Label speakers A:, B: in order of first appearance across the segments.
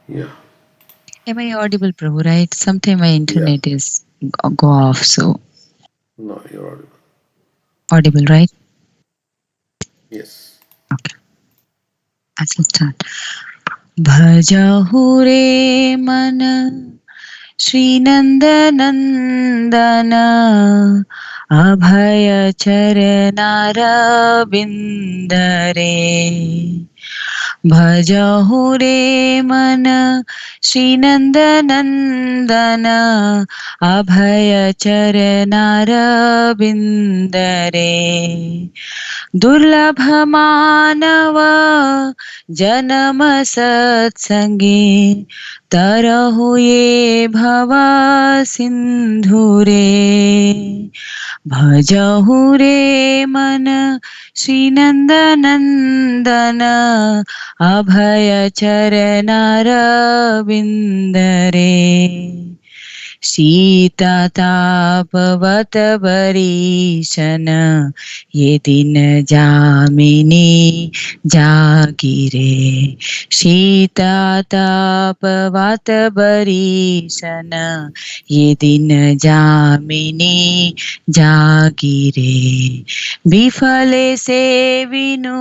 A: Yeah.
B: Am I audible, Prabhu? Right? Sometimes my
A: Yeah.
B: internet is go off, so
A: No, you're audible.
B: audible, right?
A: Yes.
B: Okay, let's start. भजहु रे मन श्रीनन्दनन्दन अभयचरणारविन्द रे भजहु रे मन श्रीनन्दनन्दन अभयचरणारविन्द रे दुर्लभ मानव जन्म सत्संगे तरहु ये भव सिन्धु रे भजहु रे मन श्रीनन्दनन्दन अभयचरणारविन्द रे शीततापवत बरीशन ये दिन जामिनी जागिरे शीततापवत बरीशन ये दिन जामिनी जागिरे विफले से विनु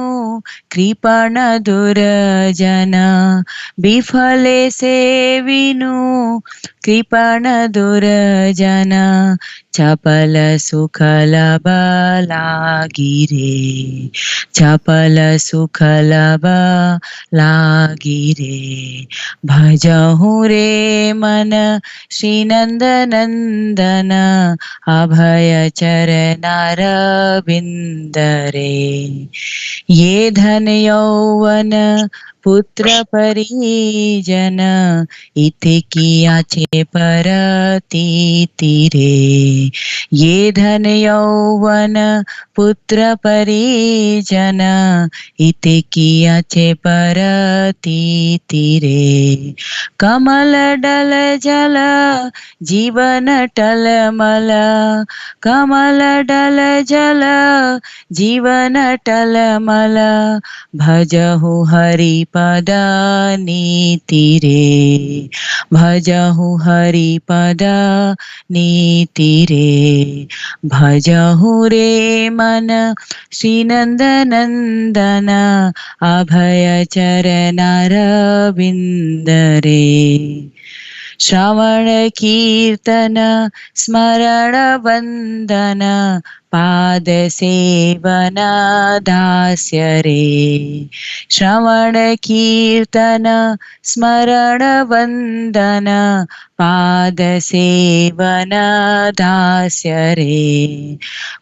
B: कृपण दुर्जन विफले से विनु कृपण दुर्जन चपल सुखल बलागिरे चपल सुखल बलागिरे भजहु रे मन श्रीनन्दनन्दन अभय चरणारविन्द रे ये धन यौवन पुत्र परिजन इति कियाचे परती रे ये धन यौवन पुत्र परिजन इति कियाचे परती रे कमल डल जल जीवन टलमल कमल डल जल जीवन टलमल भजहु हरि पद नीति रे भजहु हरि पद नीति रे भजहु रे मन श्रीनन्दनन्दन अभय चरणारविन्द रे श्रवण कीर्तन स्मरण वन्दन पाद सेवन दास्य रे श्रवण कीर्तन स्मरण वन्दन पाद सेवन दास्य रे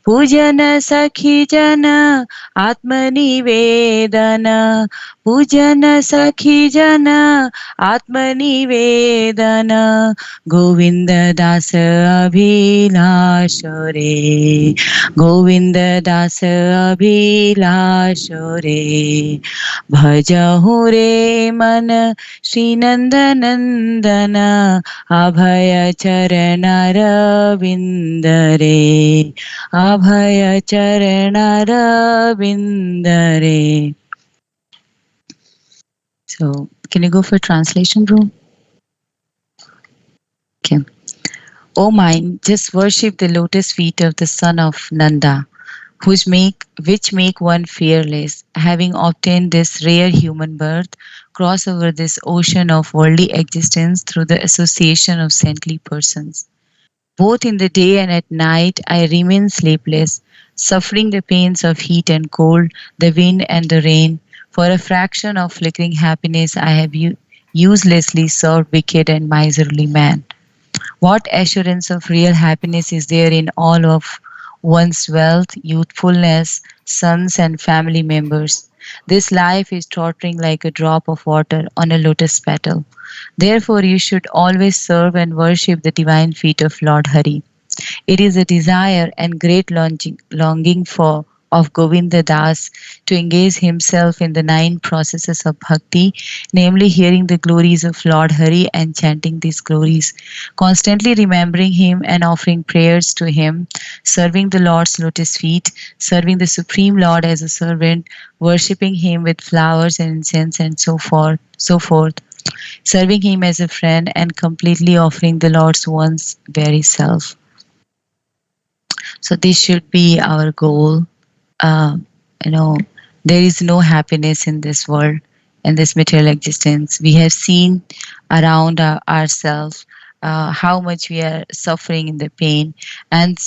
B: पूजन सखी जन आत्मनिवेदन पूजन सखी जन आत्मनिवेदन गोविंद दास अभिलाष रे गोविंद दास अभिलाष रे भजहु रे मन श्रीनन्दनन्दन अभय चरणारविन्द रे अभय चरणारविन्द रे. So, can you go for translation, bro? Okay. O mind, just worship the lotus feet of the son of Nanda, which make one fearless. Having obtained this rare human birth, cross over this ocean of worldly existence through the association of saintly persons. Both in the day and at night, I remain sleepless, suffering the pains of heat and cold, the wind and the rain. For a fraction of flickering happiness, I have uselessly served wicked and miserly man. What assurance of real happiness is there in all of one's wealth, youthfulness, sons, and family members? This life is tottering like a drop of water on a lotus petal. Therefore, you should always serve and worship the divine feet of Lord Hari. It is a desire and great longing for of Govinda Das to engage himself in the 9 processes of bhakti, namely hearing the glories of Lord Hari and chanting these glories, constantly remembering him and offering prayers to him, serving the Lord's lotus feet, serving the Supreme Lord as a servant, worshipping him with flowers and incense and so forth. serving Him as a friend and completely offering the Lord's one's very self. So this should be our goal. Uh, you know, there is no happiness in this world, in this material existence. We have seen around ourselves how much we are suffering in the pain, and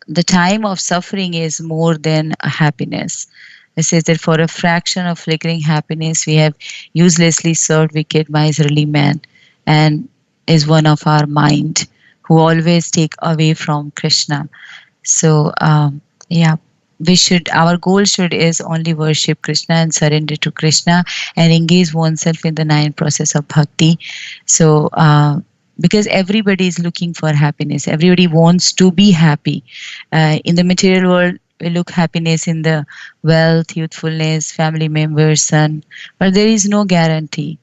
B: the time of suffering is more than a happiness. It says that for a fraction of flickering happiness, we have uselessly served wicked, miserly man, and is one of our mind who always take away from Krishna. So yeah, we should, our goal should is only worship Krishna and surrender to Krishna and engage oneself in the nine process of bhakti. So because everybody is looking for happiness, everybody wants to be happy. In the material world, we look happiness in the wealth, youthfulness, family members, son, but there is no guarantee.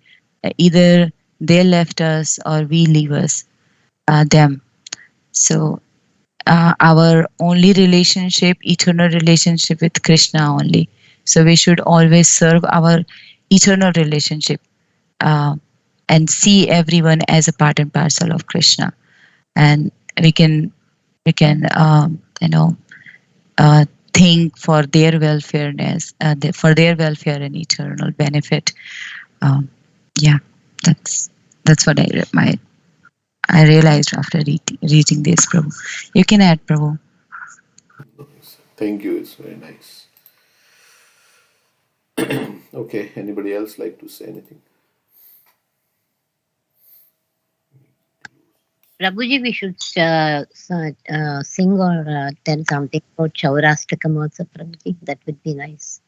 B: Either they left us or we leave us them. So our only relationship, eternal relationship with Krishna only. So we should always serve our eternal relationship uh, and see everyone as a part and parcel of Krishna. And we can think for their welfareness, for their welfare and eternal benefit. Um, yeah, that's what I realized after reading this, Prabhu. You can add, Prabhu.
A: Thank you. It's very nice. Okay. Anybody else like to say anything?
C: Prabhuji, we should sing or tell something about Chaurashtakam also, Prabhuji. That would be nice.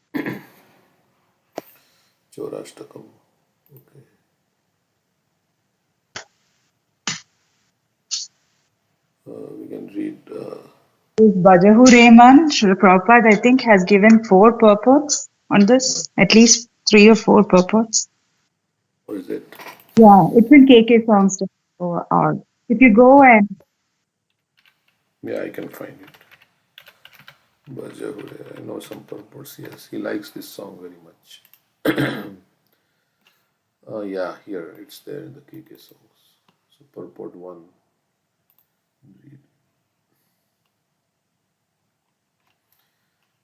A: Chaurashtakam. Okay. We can read.
D: Bajahu Rehman, Srila Prabhupada, I think, has given 4 purports on this, at least 3 or 4 purports.
A: What is it?
D: Yeah, it's in KK songs. Or if you go and
A: Yeah, I can find it. Bajahure. I know some purports. Yes, he likes this song very much. Yeah, here it's there in the KK songs. So purport 1. Read.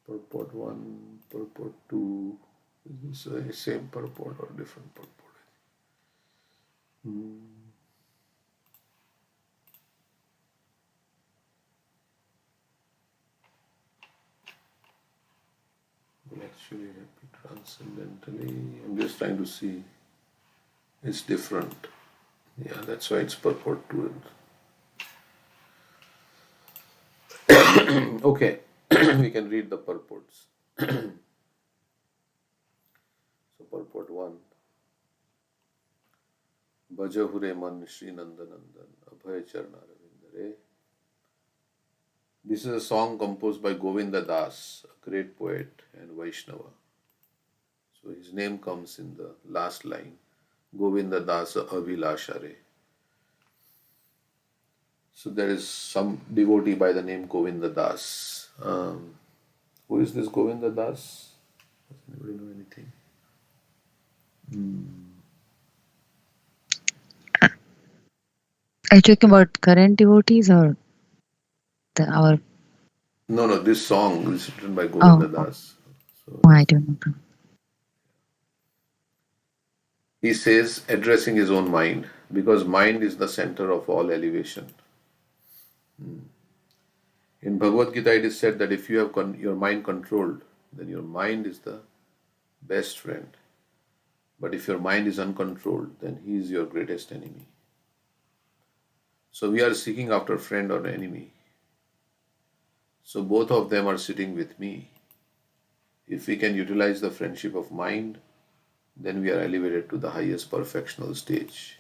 A: Purport 1, purport 2. Is this the same purport or different purport? Actually happy transcendentally. I'm just trying to see. It's different. Yeah, that's why it's purport 2. Okay, we can read the purports. So purport 1. Bajahure man Shri Nandanandan Abhay Charna Ravindare. This is a song composed by Govinda Das, a great poet and Vaishnava. So his name comes in the last line, Govinda Das Avilashare. So there is some devotee by the name Govinda Das. Who is this Govinda Das? Does anybody know anything?
B: Are you talking about current devotees or our?
A: No, this song is written by
B: Oh,
A: Govinda Das. So
B: I don't know.
A: he says, addressing his own mind, because mind is the center of all elevation. In Bhagavad Gita, it is said that if you have your mind controlled, then your mind is the best friend. But if your mind is uncontrolled, then he is your greatest enemy. So we are seeking after friend or enemy. So both of them are sitting with me. If we can utilize the friendship of mind, then we are elevated to the highest perfectional stage.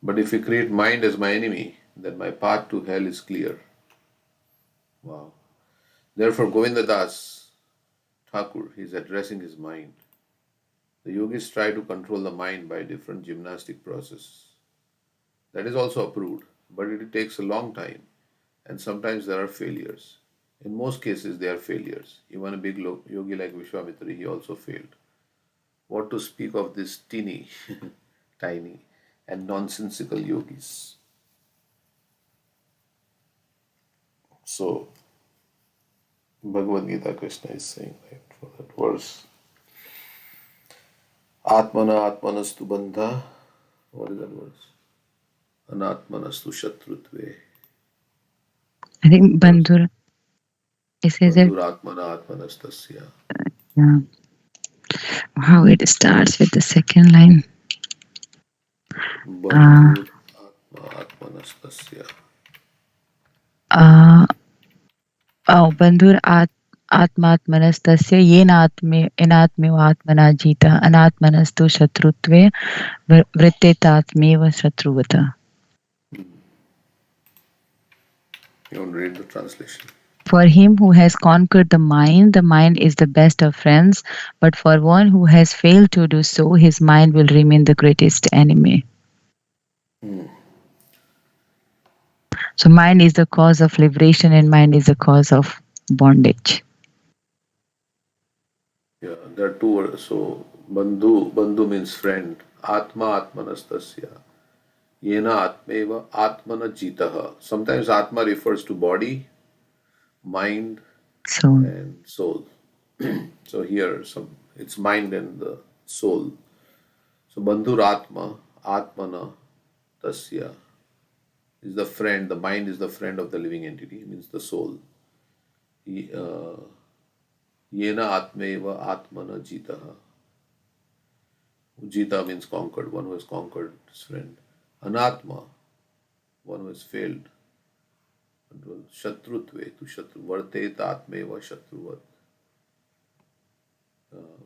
A: But if we create mind as my enemy, then my path to hell is clear. Wow. Therefore, Govinda Das Thakur, he is addressing his mind. The yogis try to control the mind by different gymnastic process. That is also approved, but it takes a long time, and sometimes there are failures. In most cases, they are failures. Even a big yogi like Vishwamitra, he also failed. What to speak of these teeny, tiny, and nonsensical yogis? So, Bhagavad Gita, Krishna is saying, right, for that verse, Atmana Atmanastu Bandha. What is that verse? Anatmanastu Shatrutve.
B: I think
A: Verse.
B: Bandhur, it says that,
A: Bandhuratmana Atmanastasya.
B: how it starts with the second line.
A: Bandhur Atmanastasya.
B: Uh, बंधुर आत्मात्मनस्तस्य येन येनात्मेव आत्मना जिता अनात्मनस्तु शत्रुत्वे वृत्तेतात्मेव शत्रुवत.
A: You want to read the translation?
B: For him who has conquered the mind is the best of friends, but for one who has failed to do so, his mind will remain the greatest enemy. So mind is the cause of liberation and mind is the cause of bondage.
A: Yeah, there are two words. So, bandhu means friend. Atma Atmanastasya. Yena Atmeva Atmana Jitaha. Sometimes Atma refers to body, mind,
B: So
A: and soul. So here, it's mind and the soul. So Bandhur Atma, Atmana, Tasya is the friend. The mind is the friend of the living entity, means the soul. Yena Atmeva Atmana Jitaha. Jita means conquered, one who has conquered his friend. Anatma, one who has failed. Shatrutve, to Shatru. Varteta Atmeva Shatruvat.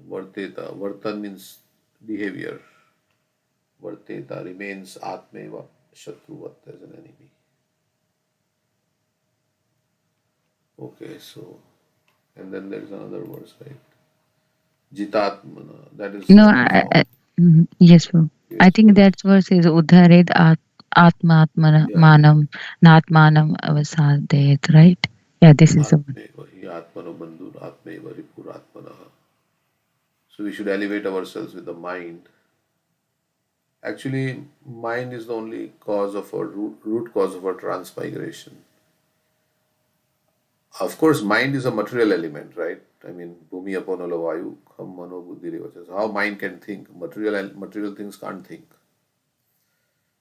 A: Varteta, Vartan means behavior. Varteta remains Atmeva Shatruvat as an enemy. Okay, so, and then there is another verse, right? Jitatmana, that is
B: no,
A: another form.
B: yes, bro. I
A: Yes,
B: think
A: well,
B: that verse is Udhared Atma
A: yeah,
B: Manam Natmanam Avasadayat, right? Yeah, this is the one.
A: Atmeva, hi Atmano Bandhu, Atmeva Ripur Atmanaha. So we should elevate ourselves with the mind. Actually, mind is the only cause of our root cause of our transmigration. Of course, mind is a material element, right? I mean, Bhumi Aponala Vayu, Kham Mano Buddhi Reva. How mind can think. Material things can't think.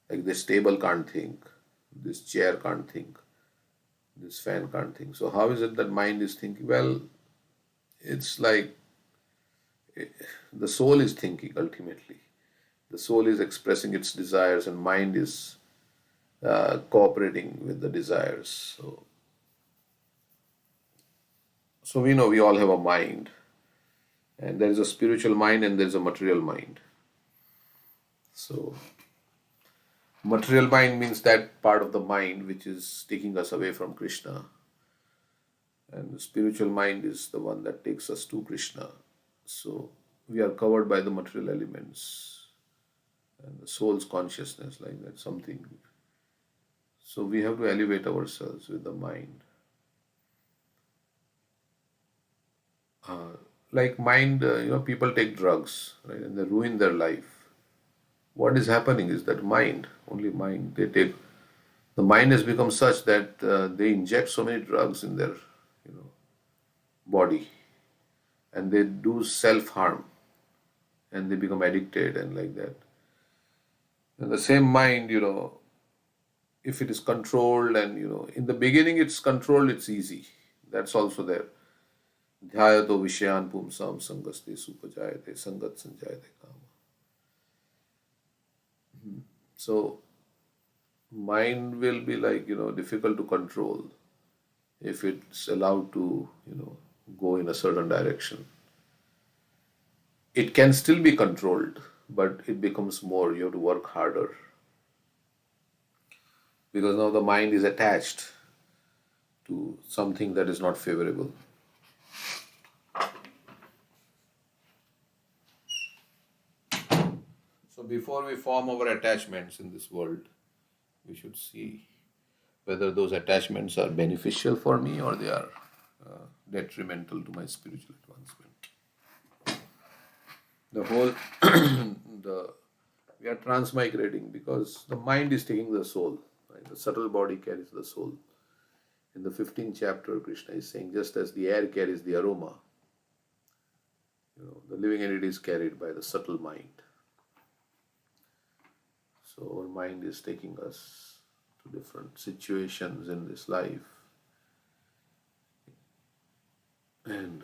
A: Like this table can't think, this chair can't think, this fan can't think. So how is it that mind is thinking? Well, it's like the soul is thinking ultimately. The soul is expressing its desires and mind is cooperating with the desires. So we know we all have a mind, and there is a spiritual mind and there is a material mind. So material mind means that part of the mind which is taking us away from Krishna, and the spiritual mind is the one that takes us to Krishna. So we are covered by the material elements and the soul's consciousness, like that, something. So we have to elevate ourselves with the mind. Like mind, people take drugs, right, and they ruin their life. What is happening is that mind, only mind, the mind has become such that they inject so many drugs in their, body, and they do self-harm, and they become addicted and like that. And the same mind, if it is controlled and, in the beginning it's controlled, it's easy. That's also there. Dhyayato Vishayan Pumsam Sangaste Supajayate Sangat Sanjayate Kama. So mind will be like, difficult to control if it's allowed to, go in a certain direction. It can still be controlled, but it becomes more, you have to work harder. Because now the mind is attached to something that is not favorable. So before we form our attachments in this world, we should see whether those attachments are beneficial for me or they are detrimental to my spiritual advancement. The whole the we are transmigrating because the mind is taking the soul. Right? The subtle body carries the soul. In the 15th chapter, Krishna is saying, just as the air carries the aroma, the living entity is carried by the subtle mind. So our mind is taking us to different situations in this life, and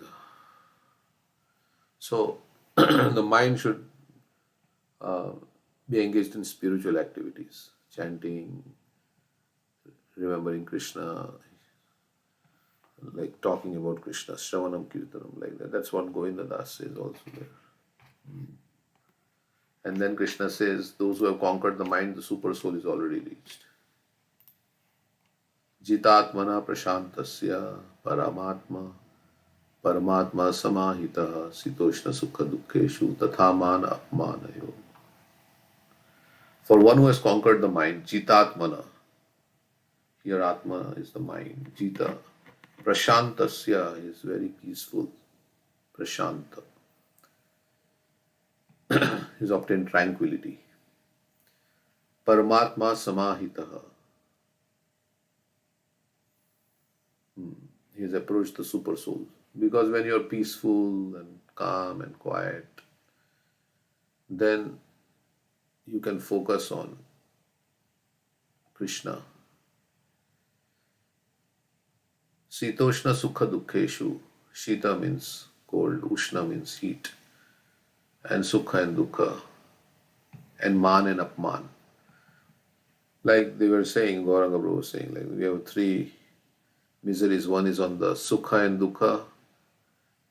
A: so the mind should be engaged in spiritual activities, chanting, remembering Krishna, like talking about Krishna, Shravanam Kirtanam, like that. That's what Govinda Das says also there. And then Krishna says, those who have conquered the mind, the super soul is already reached. Jitatmana prashantasya paramatma paramatma samahita sitoshna sukha dukkheshu tathamana apmanayo. For one who has conquered the mind, jitatmana, here atma is the mind, jita, prashantasya is very peaceful, prashanta, is obtained tranquility. Paramatma samahitaha, he has approached the super soul. Because when you're peaceful and calm and quiet, then you can focus on Krishna. Sitoshna sukha dukkheshu. Shita means cold, Ushna means heat, and Sukha and Dukkha, and Man and Apman. Like they were saying, Gauranga Prabhu was saying, like we have three miseries. One is on the Sukha and Dukkha,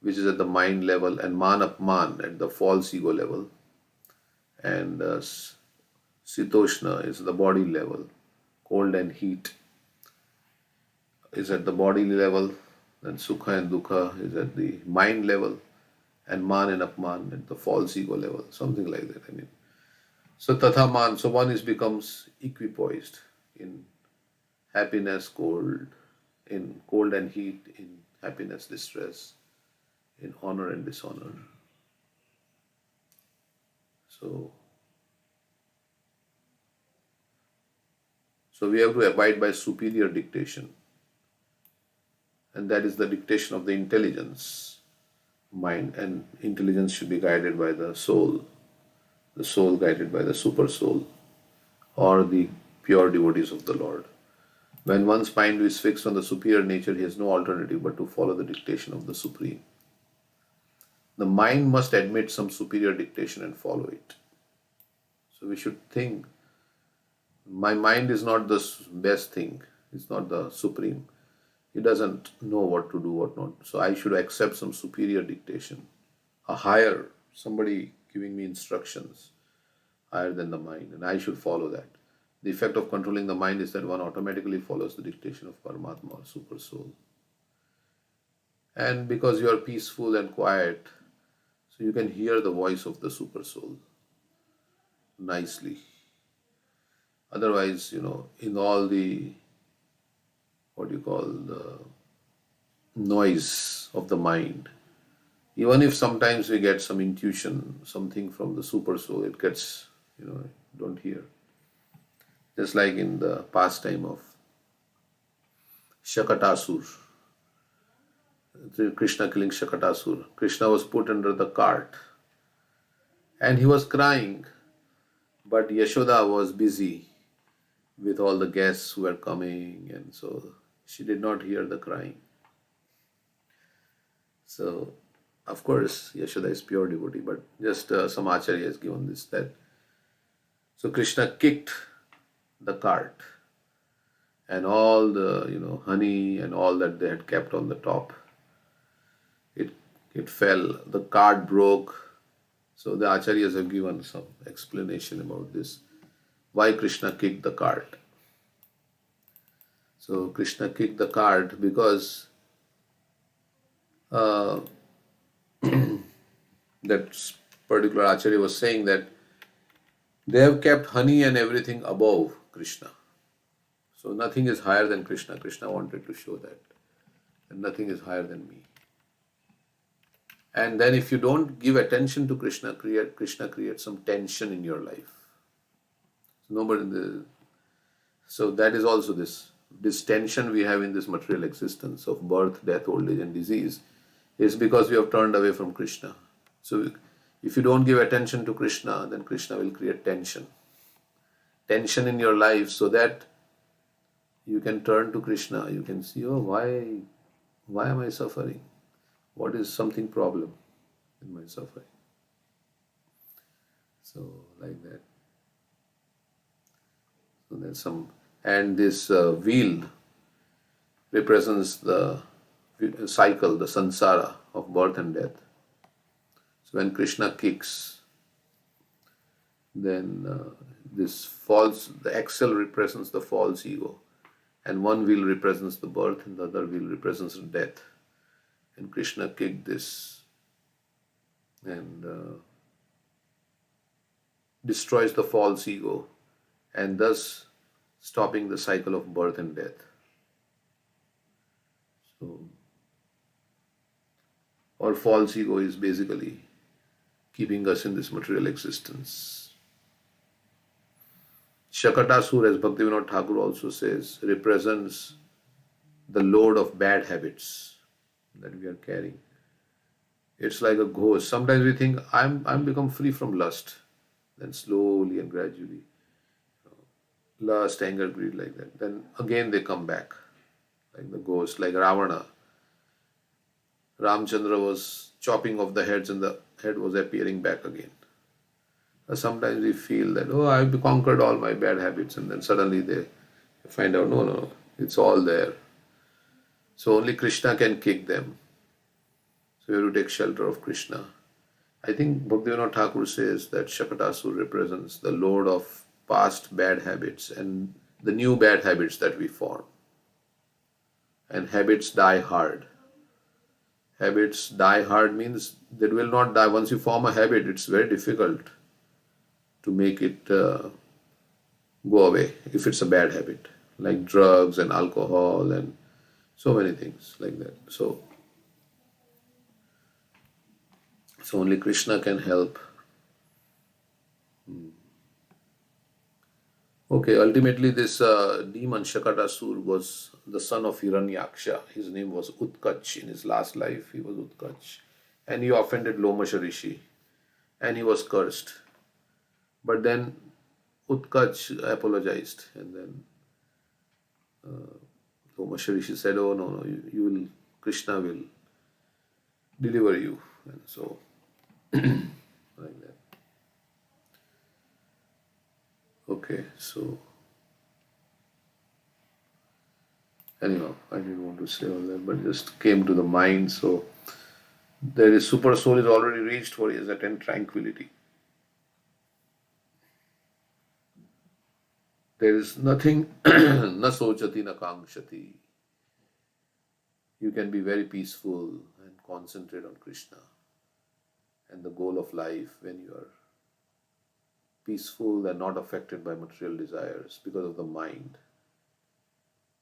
A: which is at the mind level, and Man Apman at the false ego level, and Sitoshna is the body level, cold and heat is at the body level, then Sukha and Dukkha is at the mind level, and Man and Apman at the false ego level, something like that. So Tatha Man, so one becomes equipoised in happiness, cold, in cold and heat, in happiness, distress, in honor and dishonor. So we have to abide by superior dictation, and that is the dictation of the intelligence mind, and intelligence should be guided by the soul guided by the super soul, or the pure devotees of the Lord. When one's mind is fixed on the superior nature, he has no alternative but to follow the dictation of the Supreme. The mind must admit some superior dictation and follow it. So we should think, my mind is not the best thing, it's not the Supreme. He doesn't know what to do, what not. So I should accept some superior dictation, a higher, somebody giving me instructions higher than the mind, and I should follow that. The effect of controlling the mind is that one automatically follows the dictation of Paramatma or Super Soul. And because you are peaceful and quiet, so you can hear the voice of the Super Soul nicely. Otherwise, in all the, the noise of the mind, even if sometimes we get some intuition, something from the Super Soul, it gets, don't hear. Just like in the pastime of Shakatasur, Krishna killing Shakatasur. Krishna was put under the cart and he was crying, but Yashoda was busy with all the guests who were coming, and so she did not hear the crying. So, of course, Yashoda is pure devotee, but just some Acharya has given this, that so Krishna kicked the cart, and all the honey and all that they had kept on the top, it fell, the cart broke. So the Acharyas have given some explanation about this, why Krishna kicked the cart. So Krishna kicked the cart because that particular Acharya was saying that they have kept honey and everything above Krishna. So nothing is higher than Krishna. Krishna wanted to show that. And nothing is higher than me. And then if you don't give attention to Krishna, Krishna creates some tension in your life. So that is also this tension we have in this material existence of birth, death, old age, and disease is because we have turned away from Krishna. So if you don't give attention to Krishna, then Krishna will create tension in your life, so that you can turn to Krishna. You can see, oh, why am I suffering? What is something problem in my suffering? So like that. So there's some, and this wheel represents the cycle, the samsara of birth and death. So when Krishna kicks, then the axle represents the false ego, and one wheel represents the birth, and the other wheel represents death. And Krishna kicked this and destroys the false ego, and thus stopping the cycle of birth and death. So, our false ego is basically keeping us in this material existence. Shakatasur, as Bhaktivinoda Thakur also says, represents the load of bad habits that we are carrying. It's like a ghost. Sometimes we think, I'm become free from lust. Then slowly and gradually, lust, anger, greed, like that. Then again they come back, like the ghost, like Ravana. Ramchandra was chopping off the heads and the head was appearing back again. Sometimes we feel that, oh, I've conquered all my bad habits, and then suddenly they find out, no, it's all there. So only Krishna can kick them. So you have to take shelter of Krishna. I think Bhaktivinoda Thakur says that Shakatasur represents the load of past bad habits and the new bad habits that we form. And habits die hard. Habits die hard means they will not die. Once you form a habit, it's very difficult to make it go away if it's a bad habit, like drugs and alcohol and so many things like that. So only Krishna can help. Okay, ultimately this demon Shakatasur was the son of Hiranyaksha. His name was Utkach. In his last life, he was Utkach. And he offended Lomasha Rishi. And he was cursed. But then Utkach apologized. And then Lomasha Rishi said, oh no, Krishna will deliver you. And so, like that. Okay, so anyhow, I didn't want to say all that, but just came to the mind. So there is super soul is already reached for he has attained tranquility. There is nothing, na sochati na kankshati. You can be very peaceful and concentrate on Krishna and the goal of life when you are peaceful and not affected by material desires because of the mind.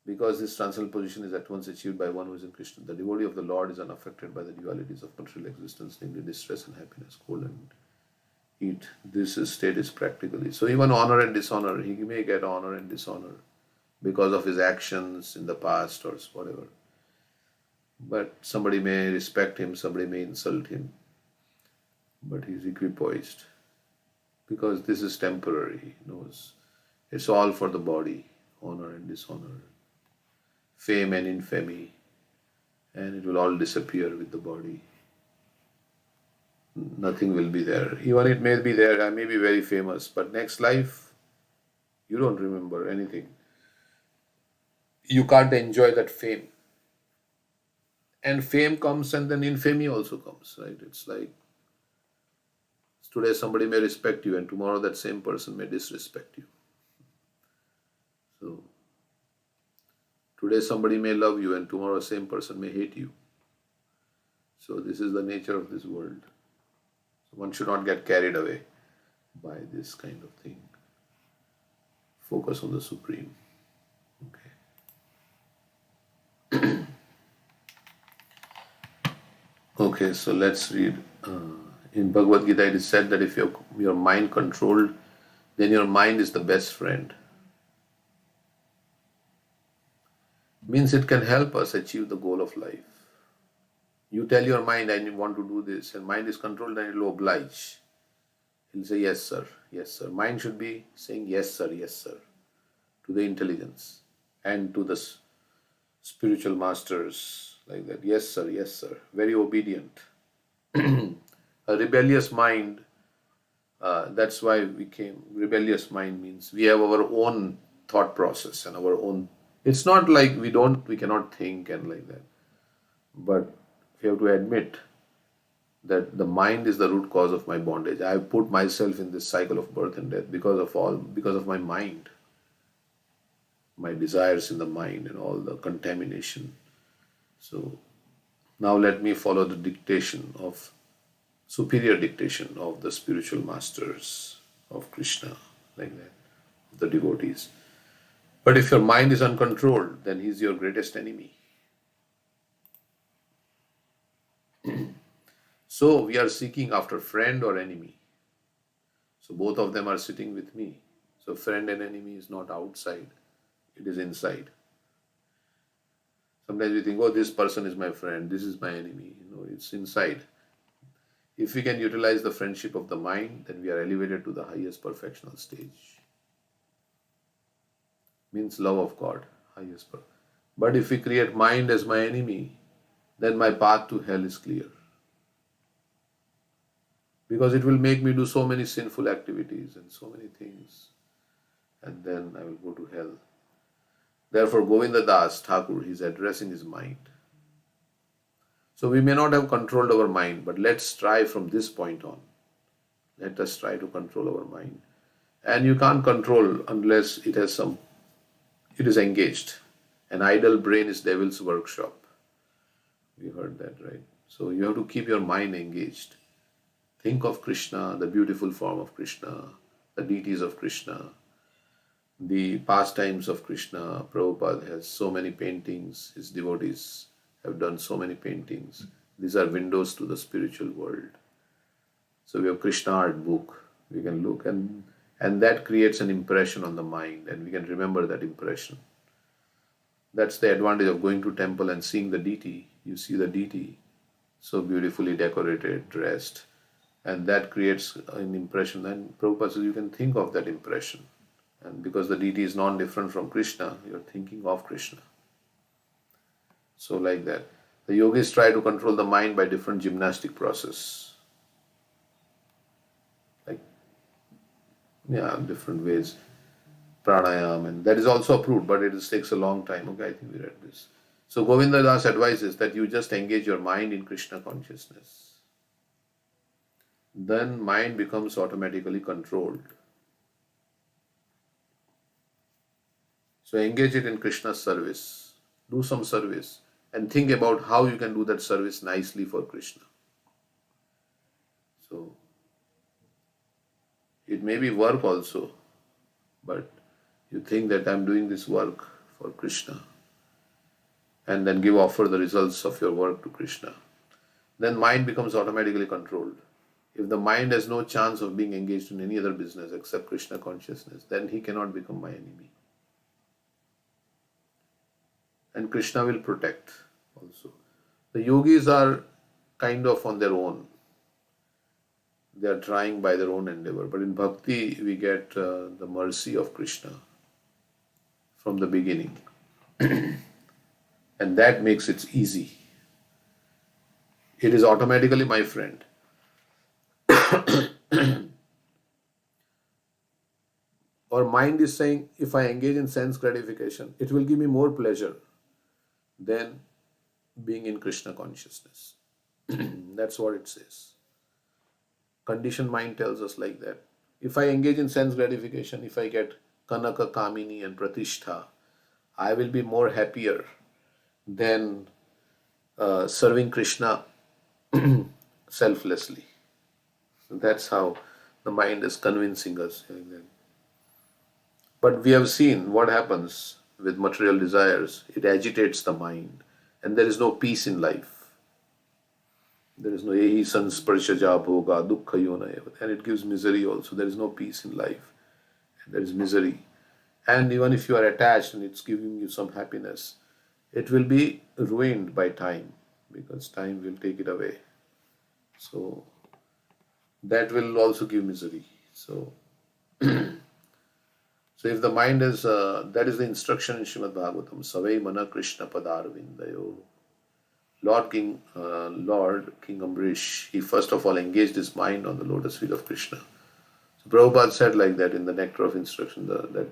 A: Because this transcendental position is at once achieved by one who is in Krishna. The devotee of the Lord is unaffected by the dualities of material existence, namely distress and happiness, cold and heat. This state is practically. So even honor and dishonor, he may get honor and dishonor because of his actions in the past or whatever. But somebody may respect him, somebody may insult him. But he's equipoised. Because this is temporary, he knows. It's all for the body, honor and dishonor, fame and infamy, and it will all disappear with the body. Nothing will be there. Even it may be there, I may be very famous, but next life, you don't remember anything. You can't enjoy that fame. And fame comes and then infamy also comes, right? It's like, today somebody may respect you and tomorrow that same person may disrespect you. So, today somebody may love you and tomorrow same person may hate you. So this is the nature of this world. So one should not get carried away by this kind of thing. Focus on the Supreme. Okay. Okay. Okay, so let's read. In Bhagavad Gita, it is said that if your mind controlled, then your mind is the best friend. Means it can help us achieve the goal of life. You tell your mind, I want to do this, and mind is controlled, then it will oblige. He'll say, yes, sir, yes, sir. Mind should be saying, yes, sir, to the intelligence and to the spiritual masters, like that. Yes, sir. Very obedient. A rebellious mind, that's why rebellious mind means we have our own thought process and our own. It's not like we cannot think and like that. But we have to admit that the mind is the root cause of my bondage. I have put myself in this cycle of birth and death because of my mind, my desires in the mind and all the contamination. So now let me follow the superior dictation of the spiritual masters of Krishna, like that, of the devotees. But if your mind is uncontrolled, then he is your greatest enemy. So we are seeking after friend or enemy. So both of them are sitting with me. So friend and enemy is not outside, it is inside. Sometimes we think, oh, this person is my friend, this is my enemy. It's inside. If we can utilize the friendship of the mind, then we are elevated to the highest perfectional stage. Means love of God, highest. But if we create mind as my enemy, then my path to hell is clear. Because it will make me do so many sinful activities and so many things, and then I will go to hell. Therefore, Govinda Das Thakur, he is addressing his mind. So we may not have controlled our mind, but let's try from this point on. Let us try to control our mind. And you can't control unless it is engaged. An idle brain is devil's workshop. We heard that, right? So you have to keep your mind engaged. Think of Krishna, the beautiful form of Krishna, the deities of Krishna, the pastimes of Krishna. Prabhupada has so many paintings, his devotees have done so many paintings. These are windows to the spiritual world. So we have Krishna art book, we can look, and that creates an impression on the mind, and we can remember that impression. That's the advantage of going to temple and seeing the deity. You see the deity so beautifully decorated, dressed, and that creates an impression. And Prabhupada says you can think of that impression. And because the deity is non-different from Krishna, you're thinking of Krishna. So like that. The yogis try to control the mind by different gymnastic process. Different ways. Pranayam, and that is also approved, but it takes a long time. Okay, I think we read this. So Govinda Das advises that you just engage your mind in Krishna consciousness. Then mind becomes automatically controlled. So engage it in Krishna's service. Do some service and think about how you can do that service nicely for Krishna. So it may be work also, but you think that I'm doing this work for Krishna, and then offer the results of your work to Krishna. Then mind becomes automatically controlled. If the mind has no chance of being engaged in any other business except Krishna consciousness, then he cannot become my enemy. And Krishna will protect also. The yogis are kind of on their own. They are trying by their own endeavor. But in bhakti, we get the mercy of Krishna from the beginning. And that makes it easy. It is automatically my friend. Our mind is saying, if I engage in sense gratification, it will give me more pleasure than being in Krishna consciousness. That's what it says. Conditioned mind tells us like that. If I engage in sense gratification, if I get Kanaka, Kamini and Pratishtha, I will be more happier than serving Krishna selflessly. So that's how the mind is convincing us. But we have seen what happens with material desires. It agitates the mind and there is no peace in life. There is no ehi sansparshaja bhoga dukkha yonaya, and it gives misery also. There is no peace in life. There is misery. And even if you are attached and it's giving you some happiness, it will be ruined by time, because time will take it away. So that will also give misery. So, so if the mind is, that is the instruction in Srimad Bhagavatam, Savai Mana Krishna Padarvindayo. Lord King Ambrish, he first of all engaged his mind on the lotus feet of Krishna. So Prabhupada said like that in the Nectar of Instruction, that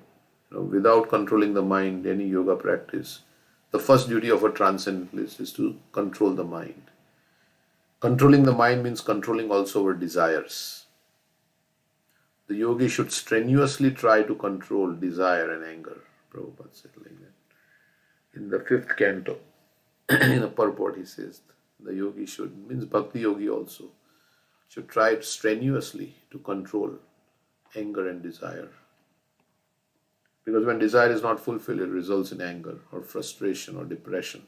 A: without controlling the mind, any yoga practice, the first duty of a transcendentalist is to control the mind. Controlling the mind means controlling also our desires. The yogi should strenuously try to control desire and anger. Prabhupada said like that. In the 5th canto, in a purport, he says, the yogi should, means bhakti yogi also, should try strenuously to control anger and desire. Because when desire is not fulfilled, it results in anger or frustration or depression.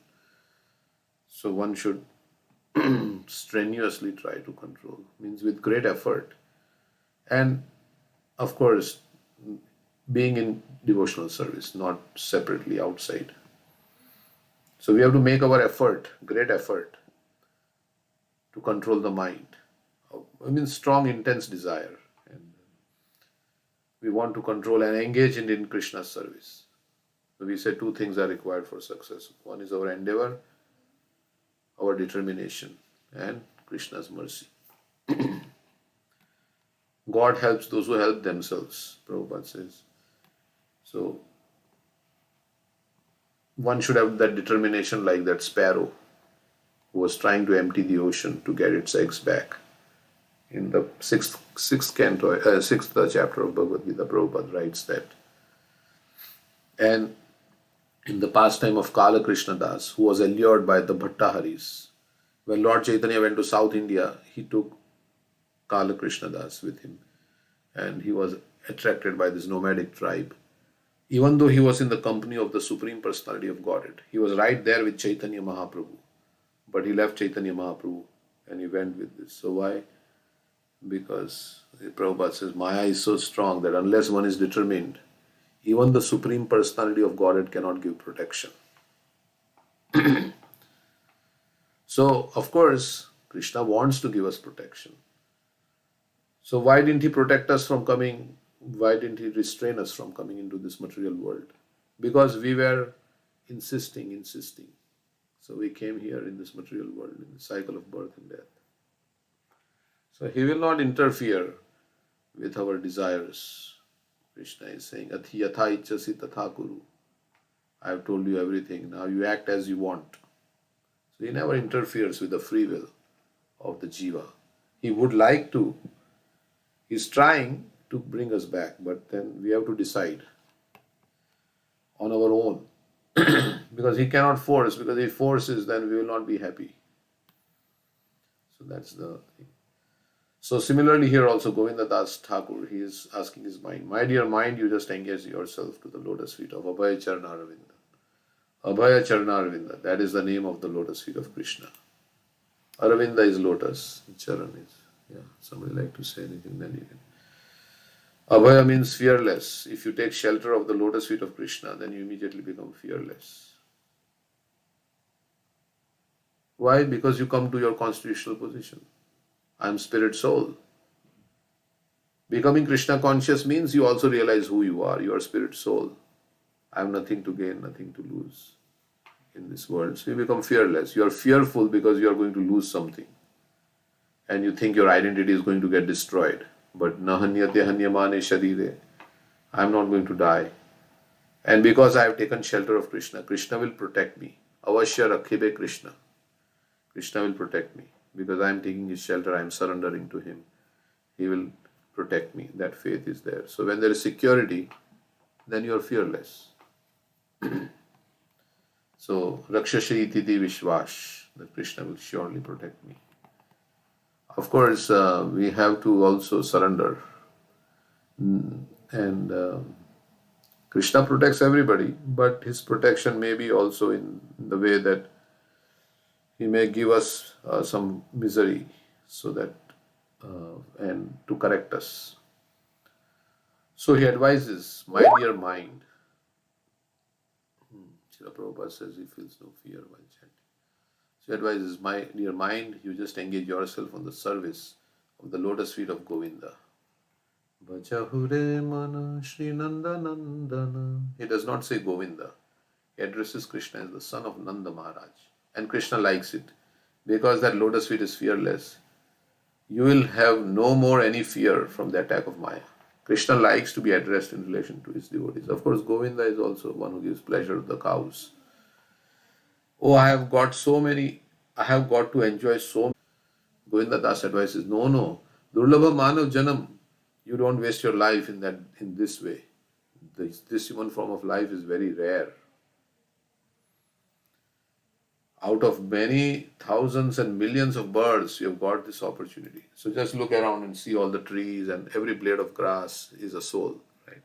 A: So one should strenuously try to control, means with great effort. And of course, being in devotional service, not separately outside. So we have to make our effort, great effort, to control the mind. I mean, strong, intense desire. And we want to control and engage in Krishna's service. So we say 2 things are required for success. One is our endeavor, our determination, and Krishna's mercy. God helps those who help themselves, Prabhupada says. So one should have that determination like that sparrow who was trying to empty the ocean to get its eggs back. In the sixth chapter of Bhagavad Gita, Prabhupada writes that. And in the pastime of Kala Krishna Das, who was allured by the Bhattaharis, when Lord Chaitanya went to South India, he took Kala Krishna Das with him, and he was attracted by this nomadic tribe. Even though he was in the company of the Supreme Personality of Godhead, he was right there with Chaitanya Mahaprabhu, but he left Chaitanya Mahaprabhu and he went with this. So why? Because Prabhupada says Maya is so strong that unless one is determined, even the Supreme Personality of Godhead cannot give protection. So, of course, Krishna wants to give us protection. So why didn't he protect us from coming? Why didn't he restrain us from coming into this material world? Because we were insisting. So we came here in this material world, in the cycle of birth and death. So he will not interfere with our desires. Krishna is saying, Athi yatha ichasi tatha kuru. I have told you everything. Now you act as you want. So he never interferes with the free will of the jiva. He would like to. He's trying to bring us back, but then we have to decide on our own. Because he cannot force, because if he forces, then we will not be happy. So that's the thing. So similarly here also, Govinda Das Thakur, he is asking his mind, my dear mind, you just engage yourself to the lotus feet of Abhaya Charnaravinda. Abhaya Charnaravinda, that is the name of the lotus feet of Krishna. Aravinda is lotus, Charan is, somebody like to say anything, then you can. Abhaya means fearless. If you take shelter of the lotus feet of Krishna, then you immediately become fearless. Why? Because you come to your constitutional position. I am spirit soul. Becoming Krishna conscious means you also realize who you are. You are spirit soul. I have nothing to gain, nothing to lose in this world. So you become fearless. You are fearful because you are going to lose something. And you think your identity is going to get destroyed. But nahanyate hanyamane sharire. I am not going to die. And because I have taken shelter of Krishna, Krishna will protect me. Avashya rakhibe Krishna. Krishna will protect me. Because I am taking his shelter, I am surrendering to him. He will protect me. That faith is there. So when there is security, then you are fearless. So, Rakshashe ititi Vishwash, that Krishna will surely protect me. Of course, we have to also surrender. And Krishna protects everybody, but his protection may be also in the way that He may give us some misery so that and to correct us. So he advises, my dear mind. Srila Prabhupada says he feels no fear while chanting. So he advises, my dear mind, you just engage yourself on the service of the lotus feet of Govinda. Bhajahure mana Shri Nanda Nandana. He does not say Govinda. He addresses Krishna as the son of Nanda Maharaj. And Krishna likes it. Because that lotus feet is fearless, you will have no more any fear from the attack of Maya. Krishna likes to be addressed in relation to his devotees. Of course, Govinda is also one who gives pleasure to the cows. Oh, I have got to enjoy so. Govinda Das advises, no. Durlabha Manav Janam. You don't waste your life in this way. This human form of life is very rare. Out of many thousands and millions of birds, you have got this opportunity. So just look around and see all the trees, and every blade of grass is a soul, right?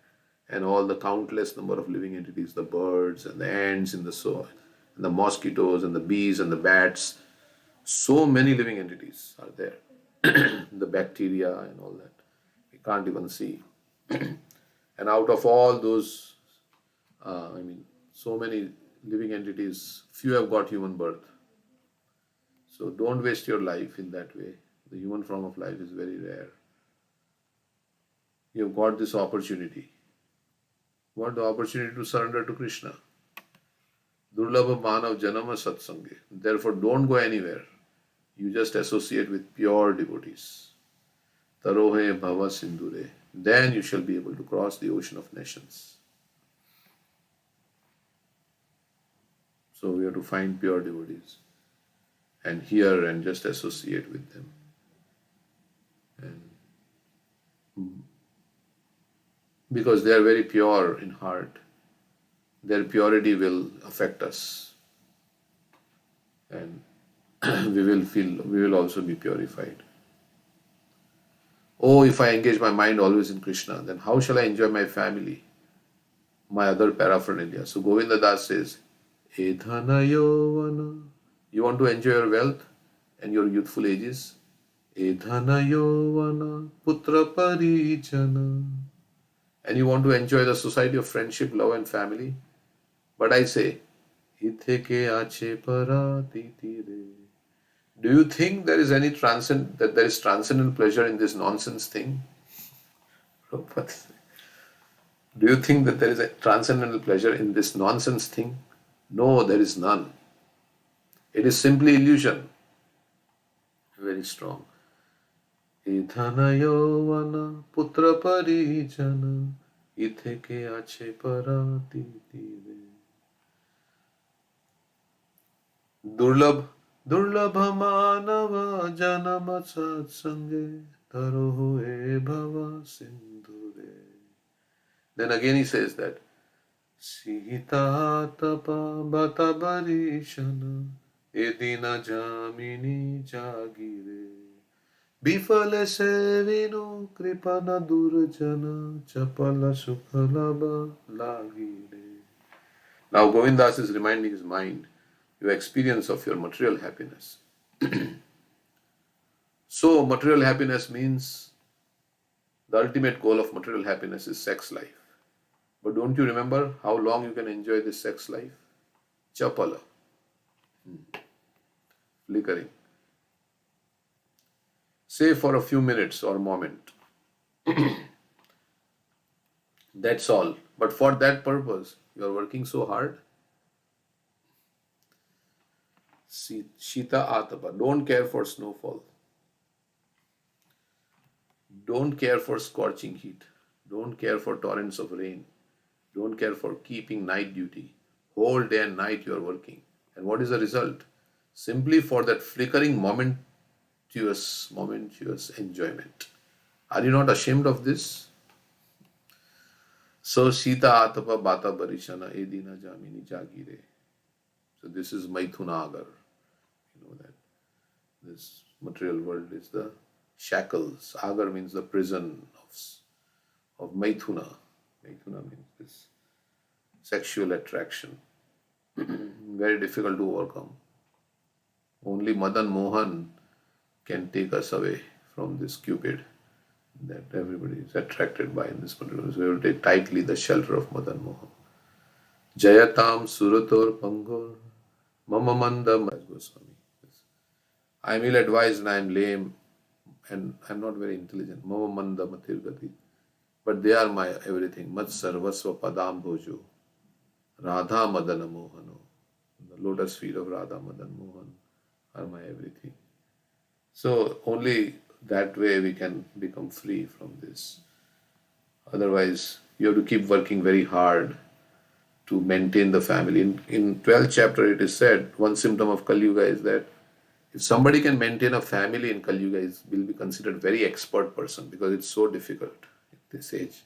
A: And all the countless number of living entities, the birds and the ants in the soil, and the mosquitoes and the bees and the bats. So many living entities are there. The bacteria and all that. We can't even see. And out of all those, so many living entities, few have got human birth. So don't waste your life in that way. The human form of life is very rare. You have got this opportunity. What the opportunity to surrender to Krishna? Durlabha Manav Janama Satsange. Therefore, don't go anywhere. You just associate with pure devotees. Tarohe Bhava Sindhure. Then you shall be able to cross the ocean of nations. So we have to find pure devotees and hear and just associate with them. And because they are very pure in heart, their purity will affect us. And we will also be purified. Oh, if I engage my mind always in Krishna, then how shall I enjoy my family, my other paraphernalia? So Govinda Das says, Edhana Yovana. You want to enjoy your wealth and your youthful ages? Edhana Yovana Putra Parichana. And you want to enjoy the society of friendship, love and family? But I say, Itheke ache paratiti re. Do you think there is transcendental pleasure in this nonsense thing? Do you think that there is a transcendental pleasure in this nonsense thing? No, there is none. It is simply illusion. Very strong. Idhana yovana putra parijana itheke ache paratiti. Durlabha manava janama satsange tarohu e bhava sindhure. Then again he says that Sita tapa bata barishana edina jamini jagire bifale sevino kripana durjana chapala sukhalaba lagire. Now Govindas is reminding his mind your experience of your material happiness. So material happiness means the ultimate goal of material happiness is sex life. But don't you remember how long you can enjoy this sex life? Chapala. Flickering. Say for a few minutes or a moment. That's all. But for that purpose, you are working so hard. Shita Atapa. Don't care for snowfall. Don't care for scorching heat. Don't care for torrents of rain. Don't care for keeping night duty. Whole day and night you are working. And what is the result? Simply for that flickering momentous enjoyment. Are you not ashamed of this? So Sita Atapa Bata Barishana Edina Jamini Jagire. So this is Maithuna Agar. You know that this material world is the shackles. Agar means the prison of Maithuna. Maithuna means this sexual attraction. Very difficult to overcome. Only Madan Mohan can take us away from this Cupid that everybody is attracted by in this particular. So we will take tightly the shelter of Madan Mohan. Jayatam Surator Pangor Mama Manda Goswami. I am ill advised and I am lame and I am not very intelligent. Mama Manda Matirgati. But they are my everything. Mat Sarvasva Padam Bhojo. Radha Madana Mohano. The lotus feet of Radha Madan Mohan are my everything. So only that way we can become free from this. Otherwise, you have to keep working very hard to maintain the family. In 12th chapter, it is said one symptom of Kali Yuga is that if somebody can maintain a family in Kali Yuga, will be considered very expert person because it's so difficult at this age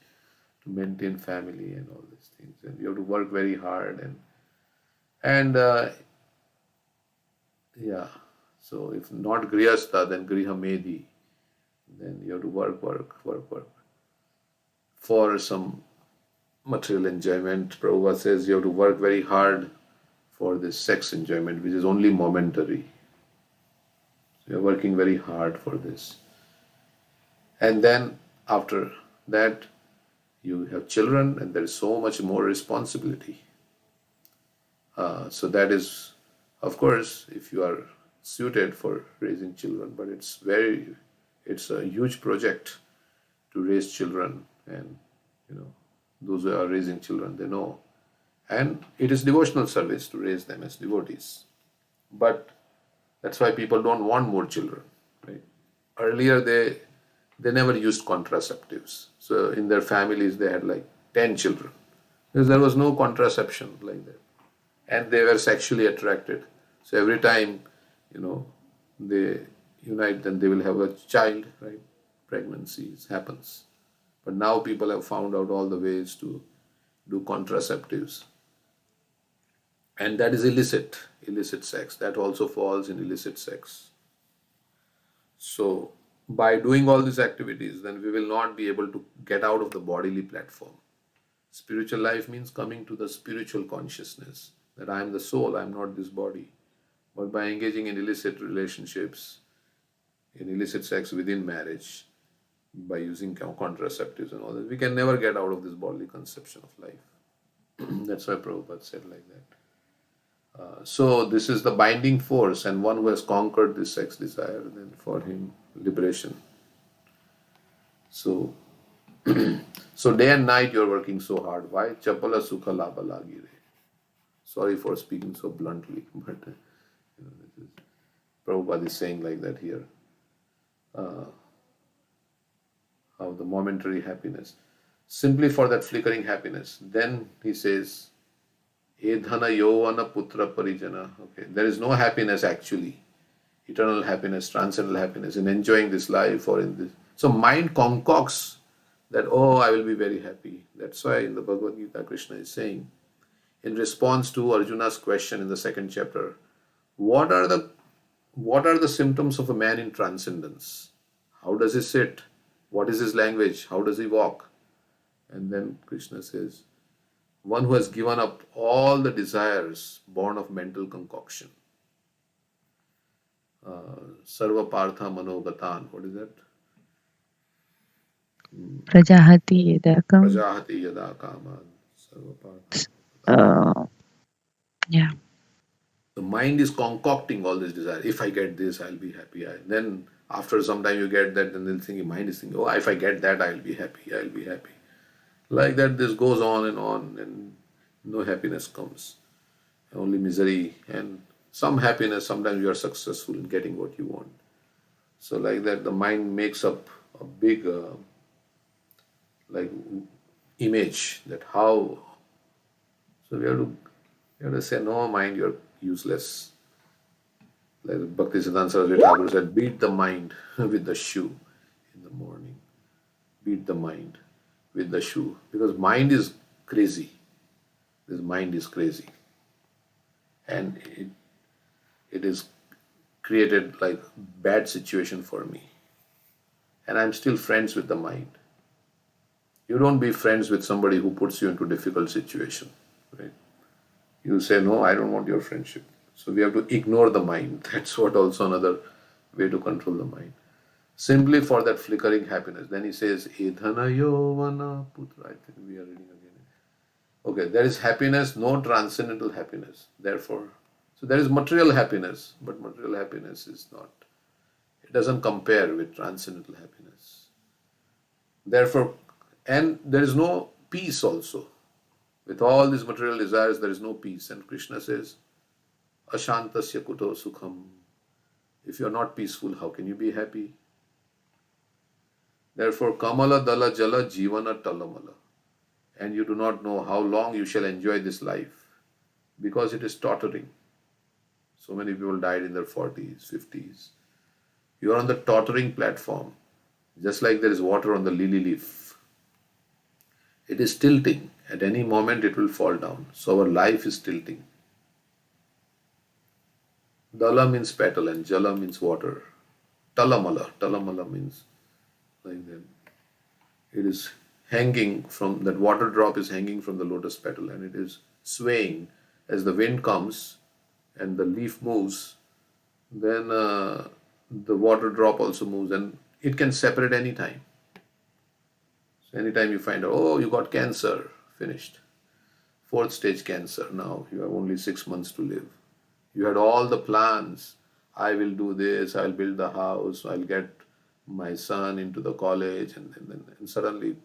A: to maintain family and all these things. And you have to work very hard and yeah. So if not Grihastha, then Griha Medhi. Then you have to work for some material enjoyment. Prabhupada says you have to work very hard for this sex enjoyment, which is only momentary. So you're working very hard for this. And then after that, you have children and there is so much more responsibility. So that is, of course, if you are suited for raising children, but it's a huge project to raise children, and those who are raising children, they know. And it is devotional service to raise them as devotees. But that's why people don't want more children. Right? Earlier they never used contraceptives. So in their families they had like 10 children. Because there was no contraception like that. And they were sexually attracted. So every time, they unite, then they will have a child, right? Pregnancies happens. But now people have found out all the ways to do contraceptives. And that is illicit sex. That also falls in illicit sex. So by doing all these activities, then we will not be able to get out of the bodily platform. Spiritual life means coming to the spiritual consciousness that I am the soul, I am not this body. But by engaging in illicit relationships, in illicit sex within marriage, by using contraceptives and all that, we can never get out of this bodily conception of life. That's why Prabhupada said like that. So this is the binding force, and one who has conquered this sex desire, then for him liberation. So, so day and night you are working so hard. Why? Chapala sukha labha lagire. Sorry for speaking so bluntly, but Prabhupada is saying like that here. How the momentary happiness, simply for that flickering happiness. Then he says, Edhana yovana putra parijana. Okay, there is no happiness actually, eternal happiness, transcendental happiness in enjoying this life or in this. So mind concocts that, oh, I will be very happy. That's why in the Bhagavad Gita, Krishna is saying, in response to Arjuna's question in the 2nd chapter, what are the symptoms of a man in transcendence? How does he sit? What is his language? How does he walk? And then Krishna says, one who has given up all the desires born of mental concoction. Sarva Partha Manogatan. What is that?
B: Prajahati Yadakam.
A: Prajahati Yadakama. Sarva Partha.
B: Yeah.
A: The mind is concocting all this desire. If I get this, I'll be happy. Then after some time you get that, then they'll think, your mind is thinking, oh, if I get that, I'll be happy. Like that, this goes on, and no happiness comes. Only misery and some happiness. Sometimes you are successful in getting what you want. So like that, the mind makes up a big image that how. So we have to say, no, mind, you're useless. Like Bhaktisiddhanta Saraswati Thakur said, beat the mind with the shoe in the morning. Beat the mind with the shoe. Because mind is crazy. This mind is crazy. And it is created like bad situation for me. And I'm still friends with the mind. You don't be friends with somebody who puts you into difficult situation. Right? You say, no, I don't want your friendship. So we have to ignore the mind. That's what also another way to control the mind. Simply for that flickering happiness. Then he says, Edhana yovana putra. I think we are reading again. Okay, there is happiness, no transcendental happiness. Therefore, so there is material happiness, but material happiness is not, it doesn't compare with transcendental happiness. Therefore, and there is no peace also. With all these material desires, there is no peace. And Krishna says, Ashantasya kuto sukham. If you are not peaceful, how can you be happy? Therefore, Kamala Dala Jala Jivana Talamala. And you do not know how long you shall enjoy this life because it is tottering. So many people died in their 40s, 50s. You are on the tottering platform, just like there is water on the lily leaf. It is tilting. At any moment it will fall down. So our life is tilting. Dala means petal and Jala means water. Talamala means like that. It is hanging from, that water drop is hanging from the lotus petal and it is swaying as the wind comes and the leaf moves, then the water drop also moves and it can separate any time. So anytime you find out, oh, you got cancer, finished. 4th stage cancer, now you have only 6 months to live. You had all the plans. I will do this, I'll build the house, I'll get my son into the college, and suddenly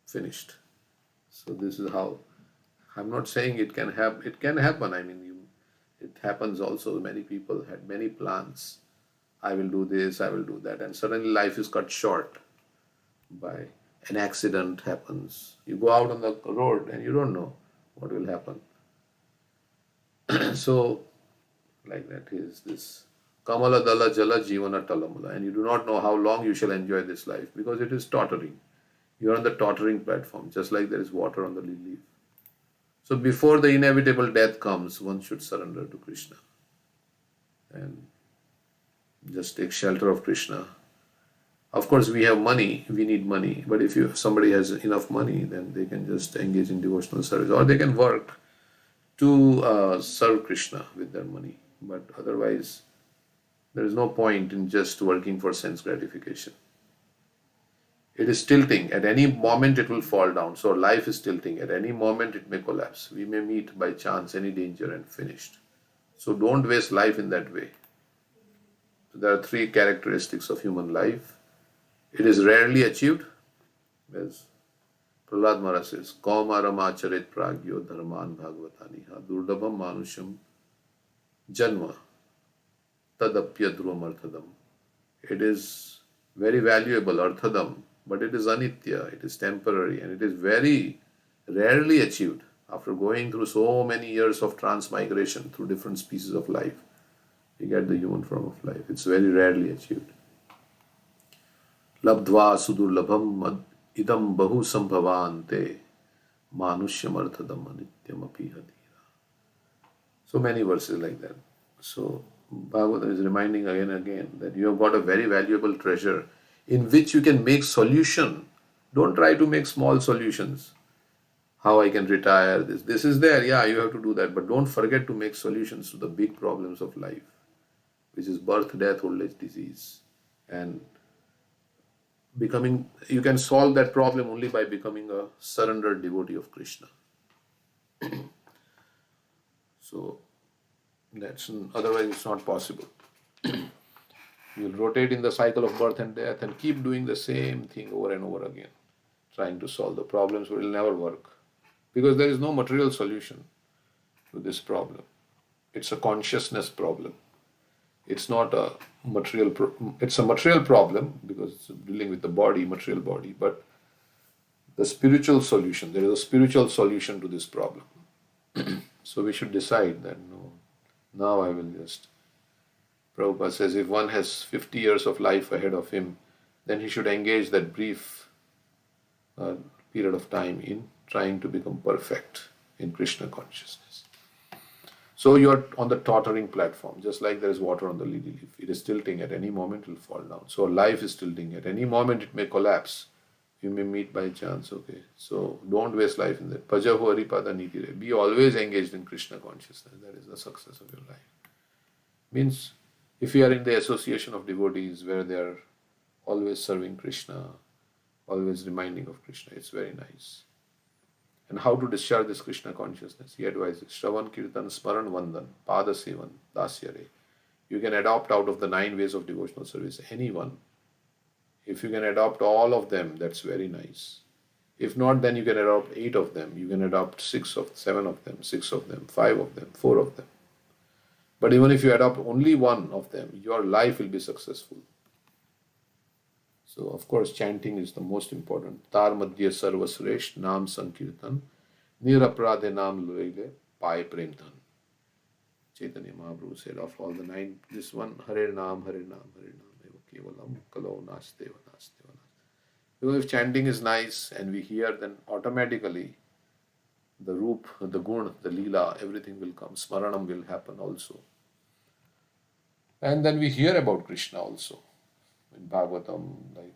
A: finished. So this is how, I'm not saying it can happen. It can happen. I mean, it happens also. Many people had many plans. I will do this, I will do that. And suddenly life is cut short by an accident happens. You go out on the road and you don't know what will happen. So, like that is this Kamala Dala Jala Jivana Talamala. And you do not know how long you shall enjoy this life because it is tottering. You are on the tottering platform, just like there is water on the lily leaf. So before the inevitable death comes, one should surrender to Krishna and just take shelter of Krishna. Of course, we have money, we need money, but if somebody has enough money, then they can just engage in devotional service or they can work to serve Krishna with their money. But otherwise, there is no point in just working for sense gratification. It is tilting. At any moment it will fall down. So life is tilting. At any moment it may collapse. We may meet by chance any danger and finished. So don't waste life in that way. So there are 3 characteristics of human life. It is rarely achieved, as Prahlad Maharaj says, Kaumaram acharit pragyo dharman bhagavataniha durdabam manusham janma tadapya dhruvamarthadam. It is very valuable, arthadam, but it is anitya, it is temporary, and it is very rarely achieved after going through so many years of transmigration through different species of life. You get the human form of life. It's very rarely achieved. Labdva sudurlabham idam bahu sambhavante manushya marthadam anityam api hadira. So many verses like that. So Bhagavatam is reminding again and again that you have got a very valuable treasure in which you can make solution. Don't try to make small solutions. How I can retire, this is there, yeah, you have to do that, but don't forget to make solutions to the big problems of life, which is birth, death, old age, disease. And you can solve that problem only by becoming a surrendered devotee of Krishna. So otherwise it's not possible. You'll rotate in the cycle of birth and death and keep doing the same thing over and over again, trying to solve the problems, but it will never work because there is no material solution to this problem. It's a consciousness problem. It's not a material it's a material problem because it's dealing with the body, material body, but the spiritual solution, there is a spiritual solution to this problem. So we should decide that no, now I will just, Prabhupada says if one has 50 years of life ahead of him, then he should engage that brief period of time in trying to become perfect in Krishna consciousness. So you are on the tottering platform, just like there is water on the lily leaf. It is tilting. At any moment it will fall down. So life is tilting. At any moment it may collapse You may meet by chance, okay? So don't waste life in that. Pajahu Haripada Nitire. Be always engaged in Krishna consciousness. That is the success of your life. Means if you are in the association of devotees where they are always serving Krishna, always reminding of Krishna, it's very nice. And how to discharge this Krishna consciousness? He advises Shravan Kirtan Smaran Vandan Pada Sevan Dasyare. You can adopt out of the 9 ways of devotional service any one. If you can adopt all of them, that's very nice. If not, then you can adopt 8 of them. You can adopt 7 of them, 6 of them, 5 of them, 4 of them. But even if you adopt only one of them, your life will be successful. So, of course, chanting is the most important. Tar Madhya Sarvasresh Nam Sankirtan Niraprade Nam Luile Pai Premdhan. Chaitanya Mahaprabhu said of all the 9, this one, Hare Nam, Hare Nam, Hare Nam, Eva Kevalam, Kalau Nasteva, Nasteva. Because if chanting is nice and we hear, then automatically the Roop, the Gun, the Leela, everything will come. Smaranam will happen also. And then we hear about Krishna also. In Bhagavatam, like,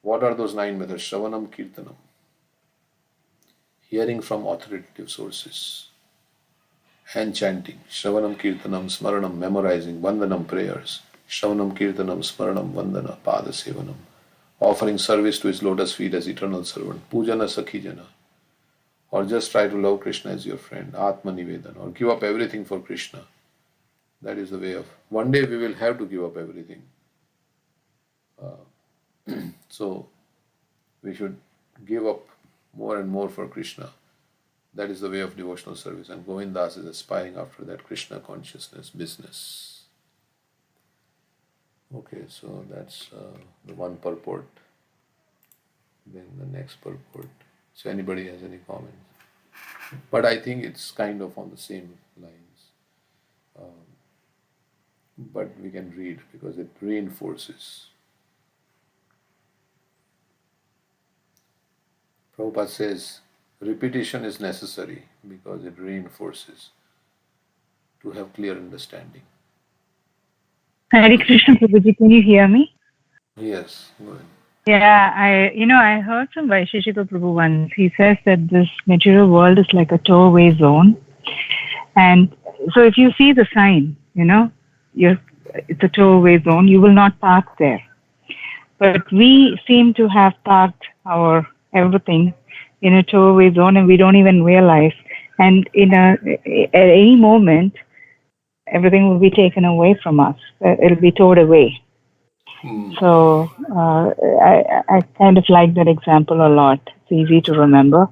A: what are those 9 methods? Shravanam, Kirtanam. Hearing from authoritative sources. And chanting. Shravanam, Kirtanam, Smaranam, memorizing, Vandanam, prayers. Shravanam, Kirtanam, Smaranam, Vandana, Pada Sevanam. Offering service to his lotus feet as eternal servant. Pujana, Sakhijana. Or just try to love Krishna as your friend. Atma Nivedana. Or give up everything for Krishna. That is the way of. One day we will have to give up everything. So we should give up more and more for Krishna. That is the way of devotional service. And Govindas is aspiring after that Krishna consciousness business. Okay, so that's the one purport. Then the next purport. So anybody has any comments? But I think it's kind of on the same lines. But we can read because it reinforces. Prabhupada says repetition is necessary because it reinforces to have clear understanding.
D: Hare Krishna Prabhuji, can you hear me?
A: Yes, go ahead.
D: Yeah, I heard from Vaisheshika Prabhu once. He says that this material world is like a towaway zone. And so if you see the sign, it's a towaway zone, you will not park there. But we seem to have parked our everything in a towaway zone and we don't even realize. And at any moment, everything will be taken away from us. It'll be towed away. So I kind of like that example a lot. It's easy to remember.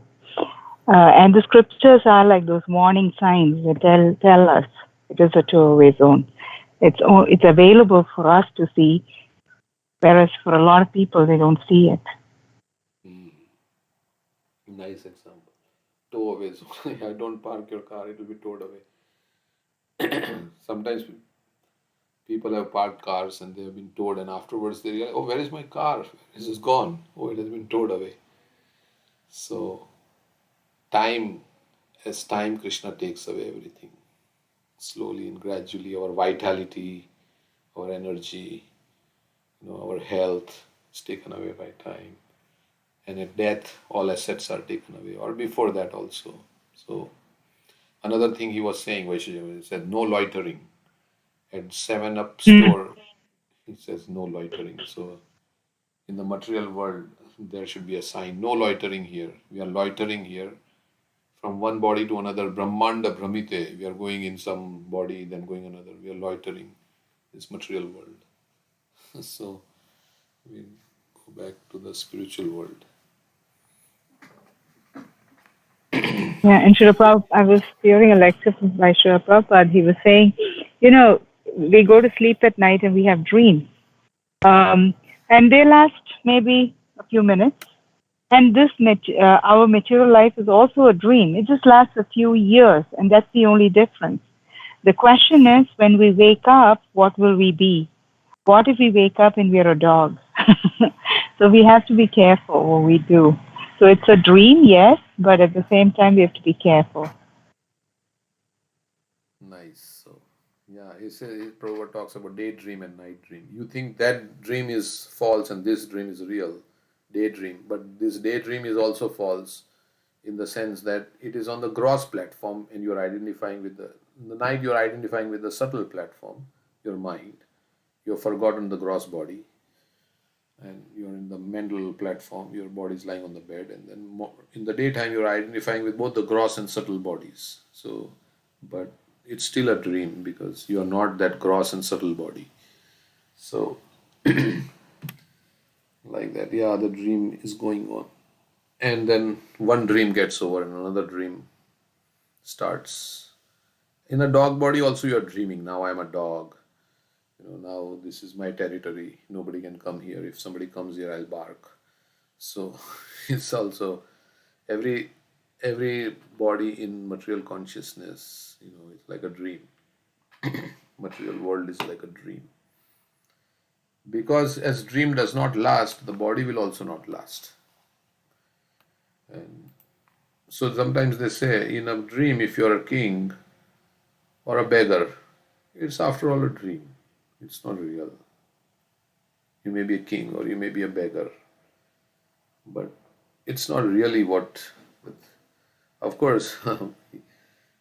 D: And the scriptures are like those warning signs that tell us it is a two-way zone. It's available for us to see, whereas for a lot of people, they don't see it.
A: Nice example. Tow away zone. I don't park your car, it will be towed away. Sometimes people have parked cars and they have been towed, and afterwards they realize, oh, where is my car? It is gone. Oh, it has been towed away. So, as time, Krishna takes away everything. Slowly and gradually, our vitality, our energy, our health is taken away by time. And at death, all assets are taken away, or before that also. So, another thing he was saying, Vaishnav, he said, no loitering. At 7-Up store, he says no loitering. So, in the material world, there should be a sign, no loitering here. We are loitering here from one body to another. Brahmanda Brahmite. We are going in some body, then going another. We are loitering this material world. So, we go back to the spiritual world.
D: Yeah, and Srila Prabhupada, I was hearing a lecture by Srila Prabhupada. He was saying, we go to sleep at night and we have dreams. And they last maybe a few minutes. And our material life is also a dream. It just lasts a few years, and that's the only difference. The question is, when we wake up, what will we be? What if we wake up and we're a dog? So we have to be careful what we do. So it's a dream, yes, but at the same time, we have to be careful.
A: Nice. So, yeah, Prabhupada talks about daydream and night dream. You think that dream is false and this dream is real. daydream. But this daydream is also false in the sense that it is on the gross platform, and you're identifying with in the night you're identifying with the subtle platform, your mind. You've forgotten the gross body, and you're in the mental platform, your body is lying on the bed, and then in the daytime you're identifying with both the gross and subtle bodies. So, but it's still a dream because you're not that gross and subtle body. So, like that, yeah, the dream is going on. And then one dream gets over and another dream starts. In a dog body also you're dreaming. Now I'm a dog. Now this is my territory. Nobody can come here. If somebody comes here, I'll bark. So it's also every body in material consciousness, it's like a dream. Material world is like a dream. Because as dream does not last, the body will also not last. And so sometimes they say in a dream, if you're a king or a beggar, it's after all a dream. It's not real. You may be a king or you may be a beggar, but it's not really what. Of course,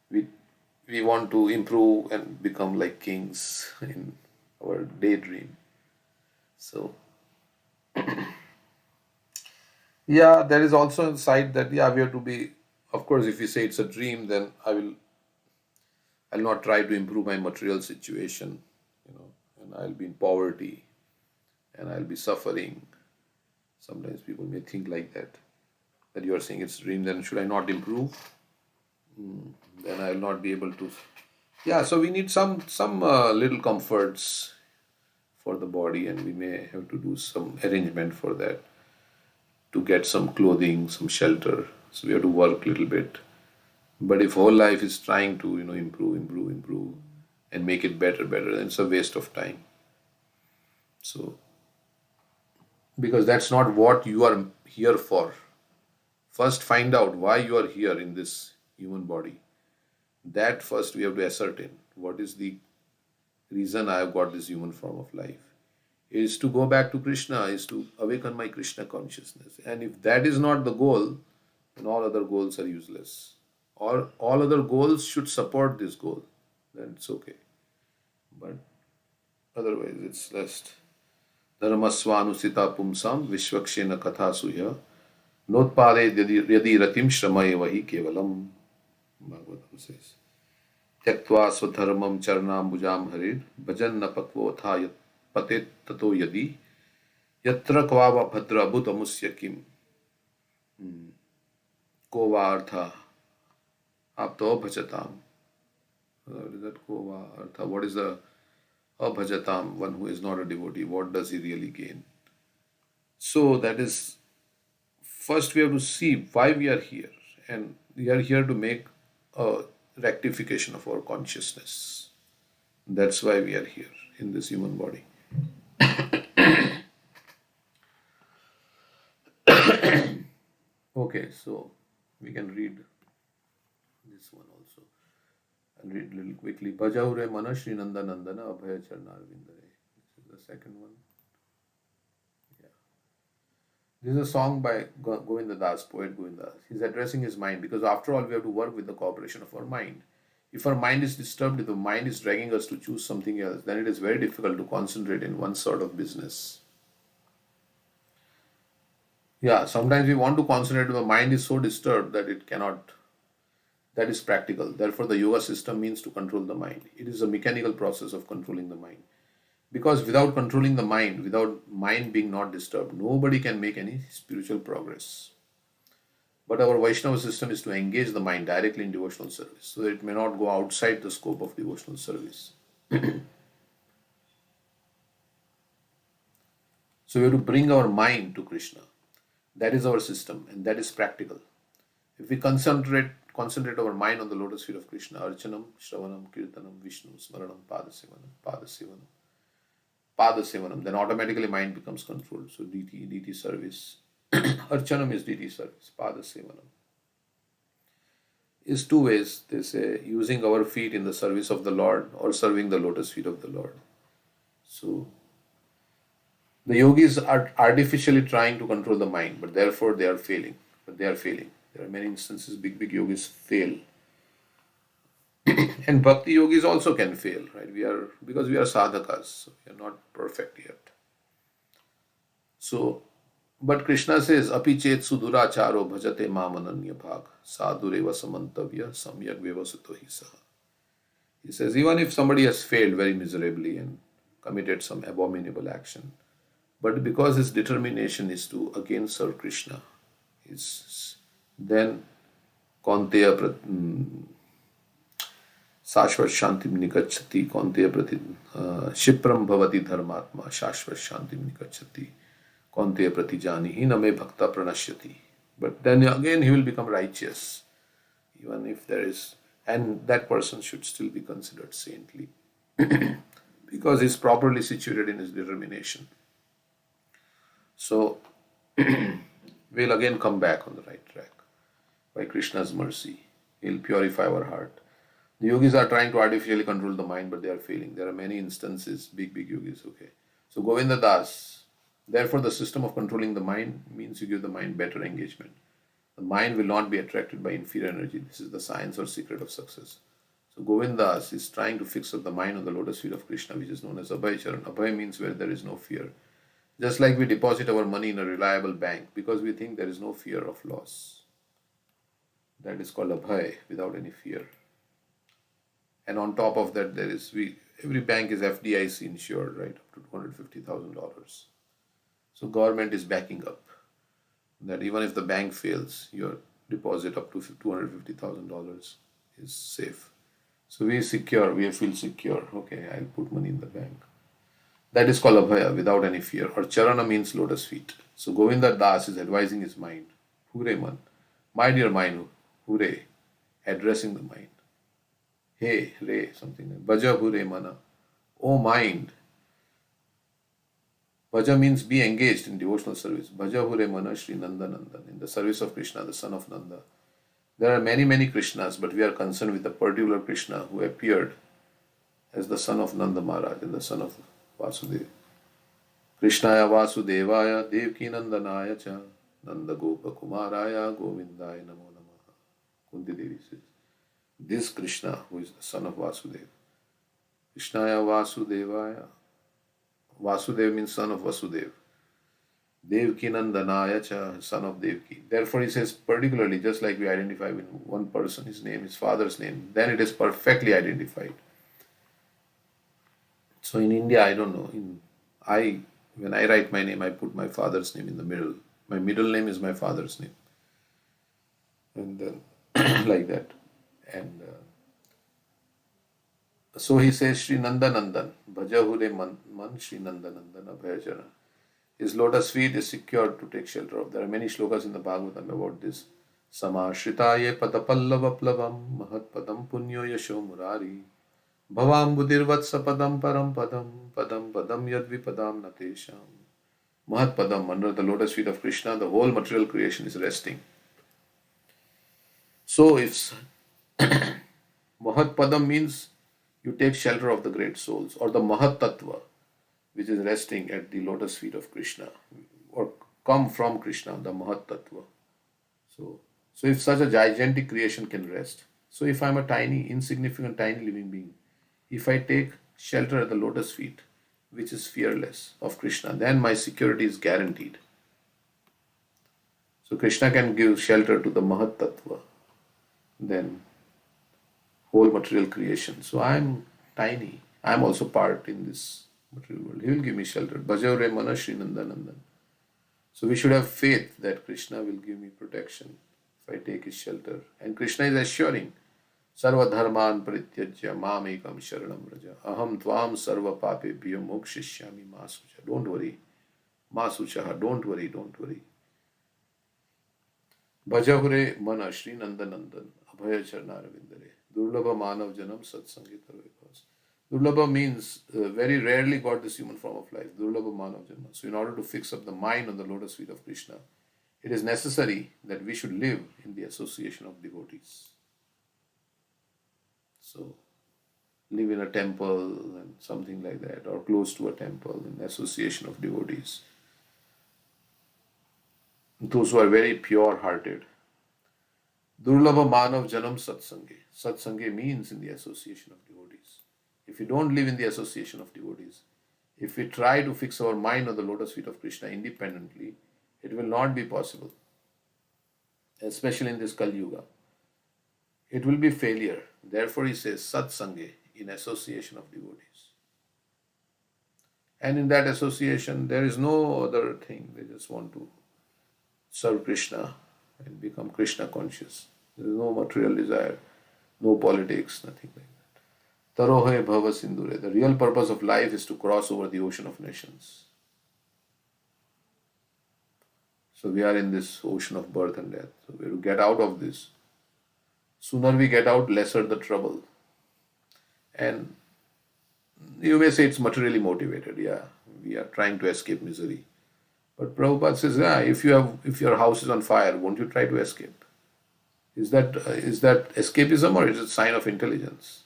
A: we want to improve and become like kings in our daydream. So, yeah, there is also a side that, yeah, we have to be, of course, if you say it's a dream, then I'll not try to improve my material situation, and I'll be in poverty and I'll be suffering. Sometimes people may think like that you are saying it's a dream, then should I not improve? Then I'll not be able to. Yeah, so we need some little comforts for the body, and we may have to do some arrangement for that to get some clothing, some shelter. So we have to work a little bit. But if whole life is trying to, improve, and make it better, then it's a waste of time. So, because that's not what you are here for. First, find out why you are here in this human body. That first we have to ascertain. What is the reason I have got this human form of life? Is to go back to Krishna, is to awaken my Krishna consciousness. And if that is not the goal, then all other goals are useless. Or all other goals should support this goal. Then it's okay. But otherwise it's just dharmasvanusita pumsam vishvakshena katha suya notpade yadi ratim shramaye vahi kevalam. Bhagavatam says tyaktva swadharmam charnam bujam harir bhajan napatvo yat patet tato yadi yatra kvava bhadra bhutamusya kim kova artha apto bhajatam. What is that kova artha? What is the abhajatam, one who is not a devotee? What does he really gain? So that is, first we have to see why we are here, and we are here to make a rectification of our consciousness. That's why we are here in this human body. Okay, so we can read this one also. I'll read a little quickly. Bhajaure mana Shri Nanda Nandana Abhaya Charnarvindare. This is the second one. Yeah. This is a song by Govinda Das, poet Govinda Das. He's addressing his mind, because after all we have to work with the cooperation of our mind. If our mind is disturbed, if the mind is dragging us to choose something else, then it is very difficult to concentrate in one sort of business. Yeah, sometimes we want to concentrate, but the mind is so disturbed that it cannot. That is practical. Therefore, the yoga system means to control the mind. It is a mechanical process of controlling the mind. Because without controlling the mind, without mind being not disturbed, nobody can make any spiritual progress. But our Vaishnava system is to engage the mind directly in devotional service, so that it may not go outside the scope of devotional service. So we have to bring our mind to Krishna. That is our system, and that is practical. If we concentrate our mind on the lotus feet of Krishna, Archanam, Shravanam, Kirtanam, Vishnu, Smaranam, Padasevanam, then automatically mind becomes controlled. So DT service. Archanam is DT service. Padasevanam is two ways. They say using our feet in the service of the Lord or serving the lotus feet of the Lord. So The yogis are artificially trying to control the mind, but therefore they are failing. But they are failing. There are many instances big yogis fail. And bhakti yogis also can fail, right? Because we are sadhakas, so we are not perfect yet. So, but Krishna says, Api chet suduracharo bhajate mamananya bhag sadureva samantavya samyak vyavasito hi saha. He says, even if somebody has failed very miserably and committed some abominable action, but because his determination is to again serve Krishna, then Kaunteya Shashvat Shantim Nikachati Kaunteya Prati Shipram Bhavati Dharmatma Shashvat Shantim Nikachati Kaunteya Prati Jani Hiname Bhakta Pranashyati. But then again he will become righteous, even if there is, and that person should still be considered saintly because he is properly situated in his determination. So we'll again come back on the right track by Krishna's mercy. He'll purify our heart. The yogis are trying to artificially control the mind, but they are failing. There are many instances, big yogis, okay. So Govinda Das, therefore the system of controlling the mind means you give the mind better engagement. The mind will not be attracted by inferior energy. This is the science or secret of success. So Govinda Das is trying to fix up the mind on the lotus feet of Krishna, which is known as Abhay Charan. Abhay means where there is no fear. Just like we deposit our money in a reliable bank because we think there is no fear of loss. That is called Abhay, without any fear. And on top of that, every bank is FDIC insured, right, up to $250,000. So government is backing up that even if the bank fails, your deposit up to $250,000 is safe. So we feel secure. Okay, I'll put money in the bank. That is called Abhaya, without any fear. Or Charana means lotus feet. So Govinda Das is advising his mind. Hure man. My dear mind, hure. Addressing the mind. Hey, re, something like Bhaja hure mana. Oh mind. Bhaja means be engaged in devotional service. Bhaja hure mana Shri Nanda Nandan. In the service of Krishna, the son of Nanda. There are many Krishnas, but we are concerned with the particular Krishna who appeared as the son of Nanda Maharaj and the son of Vasudeva. Krishnaya Vasudevaya Devki Nandanaya Cha Nanda Gopa Kumaraya Govindaya Namo Namaha. Kunti Devi says, this Krishna who is the son of Vasudeva. Krishnaya Vasudevaya. Vasudeva means son of Vasudeva. Devki Nandanaya Cha, son of Devki. Therefore he says particularly, just like we identify with one person, his name, his father's name, then it is perfectly identified. So in India, I don't know. When I write my name, I put my father's name in the middle. My middle name is my father's name, and then like that. And so he says, Shri Nanda Nandan, Bhajahure Man Shri Nanda Nandan Abhayajana. His lotus feet is secured to take shelter of. There are many shlokas in the Bhagavatam about this. Samashritaye padapallavaplavam mahat padam punyo yasho murari. Bhavam budirvatsa padam param padam padam padam yadvipadam natesham. Mahat padam, under the lotus feet of Krishna, the whole material creation is resting. So if Mahat padam means you take shelter of the great souls, or the Mahat Tattva, which is resting at the lotus feet of Krishna, or come from Krishna, the Mahat Tattva. So if such a gigantic creation can rest, so if I'm a tiny, insignificant, tiny living being, if I take shelter at the lotus feet, which is fearless, of Krishna, then my security is guaranteed. So Krishna can give shelter to the Mahat Tattva, then whole material creation. So I'm tiny. I'm also part in this material world. He will give me shelter. Bhajaure Mana Shri Nanda Nandan. So we should have faith that Krishna will give me protection if I take his shelter. And Krishna is assuring, Sarva dharman parityajya mam ekam sharanam raja. Aham tvam sarva papebhyo mokshishyami masucha. Don't worry. Masucha. Don't worry. Bhajahure Mana Shri Nanda Nandan. Abhaya Charnaravindare. Durlabha Manav Janam Satsangi Tarvekos. Durlabha means very rarely got this human form of life. Durlabha Manav Janam. So in order to fix up the mind on the lotus feet of Krishna, it is necessary that we should live in the association of devotees. So live in a temple and something like that, or close to a temple in association of devotees. Those who are very pure hearted. Durlabha Manav Janam Satsange. Satsange means in the association of devotees. If we don't live in the association of devotees, if we try to fix our mind on the lotus feet of Krishna independently, it will not be possible, especially in this Kali Yuga. It will be failure. Therefore, he says Satsange, in association of devotees. And in that association, there is no other thing. They just want to serve Krishna and become Krishna conscious. There is no material desire, no politics, nothing like that. Tarohe bhava sindure. The real purpose of life is to cross over the ocean of nations. So we are in this ocean of birth and death. So we have to get out of this. Sooner we get out, lesser the trouble. And you may say it's materially motivated. Yeah, we are trying to escape misery. But Prabhupada says, yeah, if your house is on fire, won't you try to escape? Is that escapism, or is it a sign of intelligence?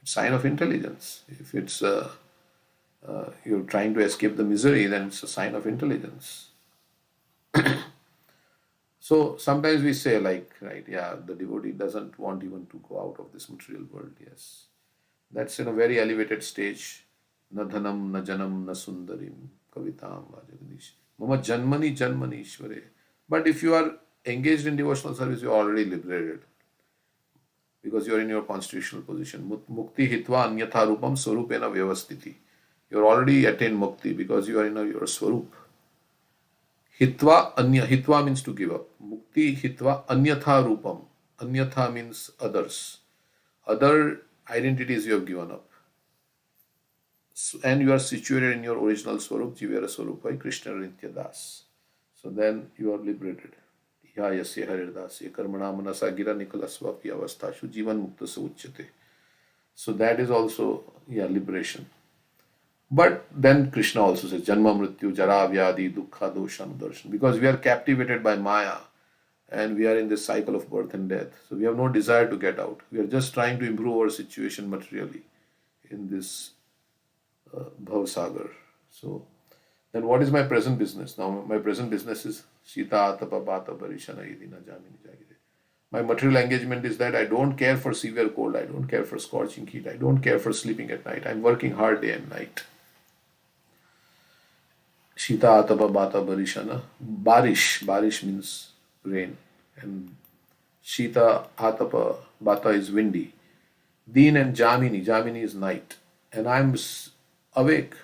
A: It's a sign of intelligence. If it's you're trying to escape the misery, then it's a sign of intelligence. So sometimes we say, like, right, yeah, the devotee doesn't want even to go out of this material world. Yes, that's in a very elevated stage. Na dhanam, na janam, na sundarim, kavitam, va jagadish. Mama janmani janmani ishvare. But if you are engaged in devotional service, you are already liberated, because you are in your constitutional position. Mukti hitva anyatha rupam swarupena vyavastiti. You are already attained mukti because you are in your swarup. Hitva anya. Hitva means to give up. Mukti hitva anyatha rupam. Anyatha means others. Other identities you have given up. And you are situated in your original swarup, Jivera Swarupai, Krishna Nitya Das. So then you are liberated. Ya yasya haridasya karmana manasa gira nikalasva pi avasthashu jivan mukta se uchyate. So that is also, liberation. But then Krishna also says, Janma Mrityu Jara Vyadi Dukkha Dosha Darshan. Because we are captivated by Maya and we are in this cycle of birth and death. So we have no desire to get out. We are just trying to improve our situation materially in this Bhavsagar. So then what is my present business? Now my present business is Sita Atapa Bata Barishana Idina Jamini Jagire. My material engagement is that I don't care for severe cold, I don't care for scorching heat, I don't care for sleeping at night. I'm working hard day and night. Shita Atapa Bata Barishana. Barish means rain. And Shita Atapa Bata is windy. Deen and Jamini is night. And I'm awake,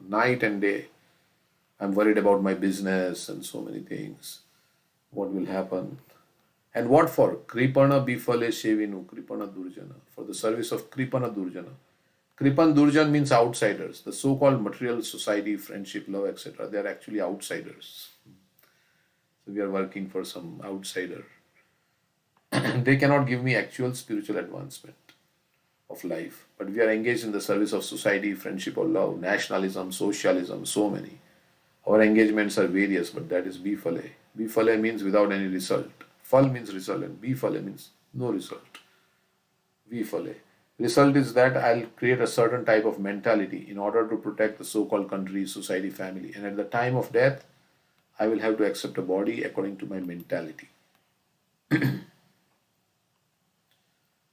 A: night and day. I'm worried about my business and so many things. What will happen? And what for? Kripana Bifale Shevinu, Kripana Durjana. For the service of Kripana Durjana. Kripan Durjan means outsiders. The so-called material society, friendship, love, etc. They are actually outsiders. So we are working for some outsider. They cannot give me actual spiritual advancement of life. But we are engaged in the service of society, friendship or love, nationalism, socialism, so many. Our engagements are various, but that is Bifale. Bifale means without any result. Fal means result and Bifale means no result. Bifale. Result is that I'll create a certain type of mentality in order to protect the so-called country, society, family. And at the time of death, I will have to accept a body according to my mentality.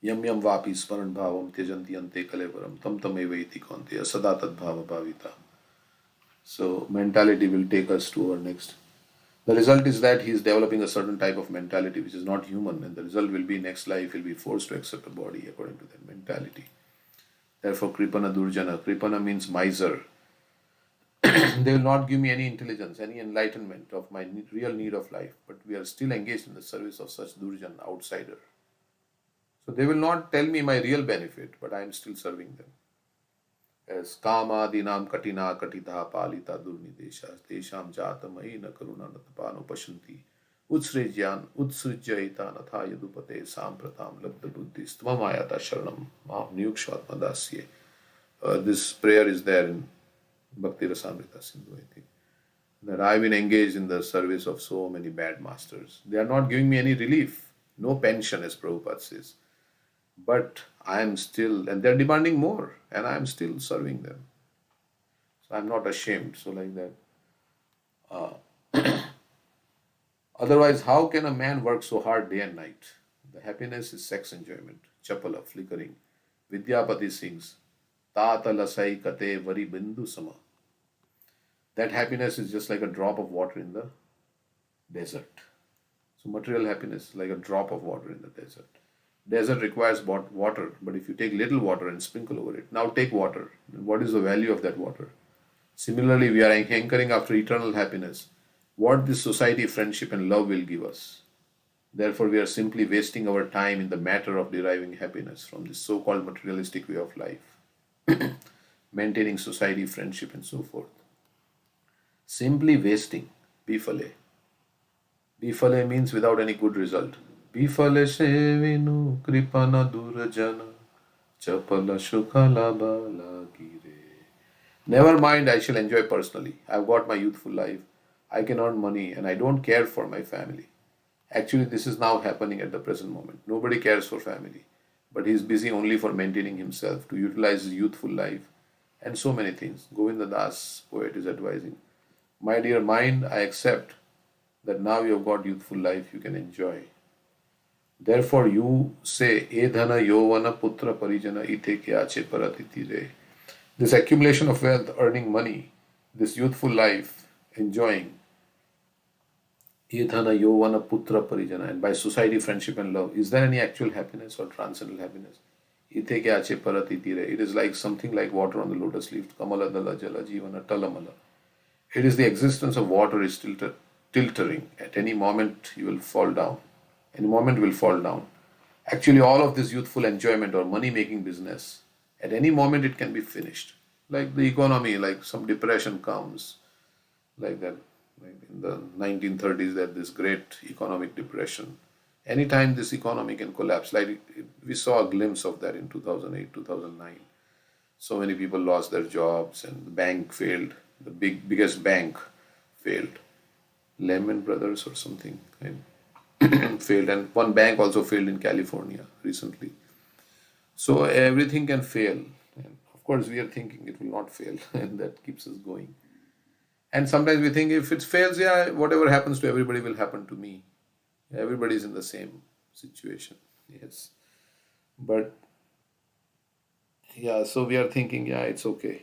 A: Yam yam vapi smaran bhavam tyajanti ante kalevaram tam tamevaiti kaunteya sada tad bhava bhavita. So mentality will take us to our next. The result is that he is developing a certain type of mentality which is not human, and the result will be next life he'll be forced to accept a body according to that mentality. Therefore, Kripana Durjana. Kripana means miser. They will not give me any intelligence, any enlightenment of my real need of life, but we are still engaged in the service of such Durjan, outsider. So they will not tell me my real benefit, but I am still serving them. As Kama Dinam Katina Katitha Palita Durnidesha Desham Jata Mahina Karuna Natapano Pashanti Utsrijyaita Natha Yadupate Sampratam Labda Buddhis Tvamayata Sharanam Maham Nyukshvatma Dasye. This prayer is there in Bhakti Rasamrita Sindhu, I think. That I've been engaged in the service of so many bad masters. They are not giving me any relief, no pension, as Prabhupada says. but I am still, and they're demanding more, and I am still serving them. So I'm not ashamed. So, like that. Otherwise, how can a man work so hard day and night? The happiness is sex enjoyment. Chapala flickering. Vidyapati sings. Tata lasai kate vari bindu sama. That happiness is just like a drop of water in the desert. So material happiness is like a drop of water in the desert. Desert requires water, but if you take little water and sprinkle over it, now take water. What is the value of that water? Similarly, we are hankering after eternal happiness. What this society, friendship, and love will give us. Therefore, we are simply wasting our time in the matter of deriving happiness from this so called materialistic way of life, maintaining society, friendship, and so forth. Simply wasting. Bifale. Bifale means without any good result. Bifale sevinu kripana durajana chapala shukala bala gire. Never mind, I shall enjoy personally. I've got my youthful life. I can earn money and I don't care for my family. Actually, this is now happening at the present moment. Nobody cares for family, but he is busy only for maintaining himself to utilize his youthful life and so many things. Govinda Das, poet, is advising. My dear mind, I accept that now you have got youthful life, you can enjoy. Therefore, you say, Edhana yovana putra parijana ite kyache paratiti re. This accumulation of wealth, earning money, this youthful life, enjoying, Edhana yovana putra parijana, and by society, friendship, and love, is there any actual happiness or transcendental happiness? Ite kyache paratiti re. It is like something like water on the lotus leaf. Kamala dala jala jivana talamala. It is the existence of water is tiltering. At any moment you will fall down. Any moment will fall down. Actually, all of this youthful enjoyment or money making business, at any moment it can be finished. Like the economy, like some depression comes, like that. Like in the 1930s, that this great economic depression. Anytime this economy can collapse, like we saw a glimpse of that in 2008, 2009. So many people lost their jobs and the bank failed. The biggest bank failed. Lehman Brothers or something failed, and one bank also failed in California recently. So everything can fail, and of course we are thinking it will not fail, and that keeps us going. And sometimes we think if it fails, yeah, whatever happens to everybody will happen to me. Everybody is in the same situation. Yes, but yeah, so we are thinking, yeah, it's okay.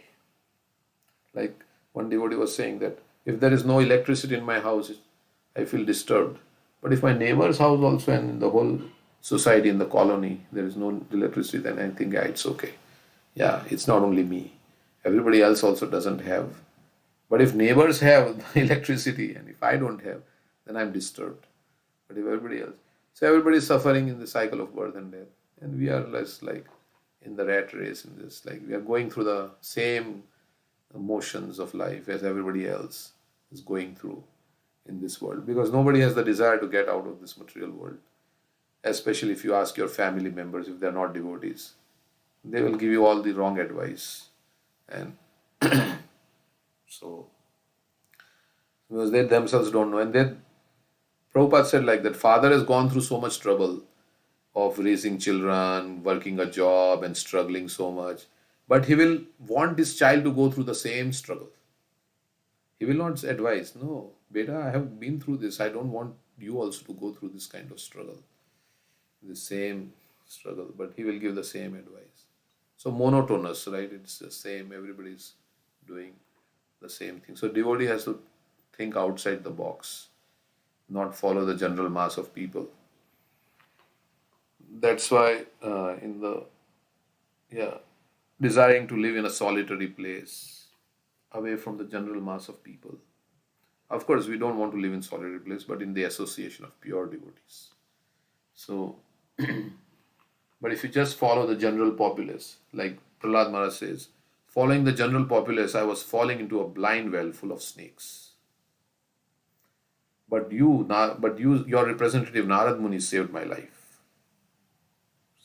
A: Like one devotee was saying that if there is no electricity in my house, I feel disturbed. But if my neighbor's house also and in the whole society in the colony there is no electricity, then I think, yeah, it's okay. Yeah, it's not only me. Everybody else also doesn't have. But if neighbors have the electricity and if I don't have, then I'm disturbed. But if everybody else, so everybody is suffering in the cycle of birth and death, and we are less like in the rat race in this. Like we are going through the same motions of life as everybody else is going through in this world, because nobody has the desire to get out of this material world. Especially if you ask your family members, if they're not devotees, they will give you all the wrong advice. And so, because they themselves don't know. And then Prabhupada said like that, father has gone through so much trouble of raising children, working a job and struggling so much. But he will want this child to go through the same struggle. He will not advise, no, beta, I have been through this. I don't want you also to go through this kind of struggle, the same struggle, but he will give the same advice. So monotonous, right? It's the same, everybody's doing the same thing. So devotee has to think outside the box, not follow the general mass of people. That's why in the, yeah, desiring to live in a solitary place, away from the general mass of people. Of course, we don't want to live in solitary place, but in the association of pure devotees. So, but if you just follow the general populace, like Prahlad Maharaj says, following the general populace, I was falling into a blind well full of snakes. But your representative Narad Muni saved my life.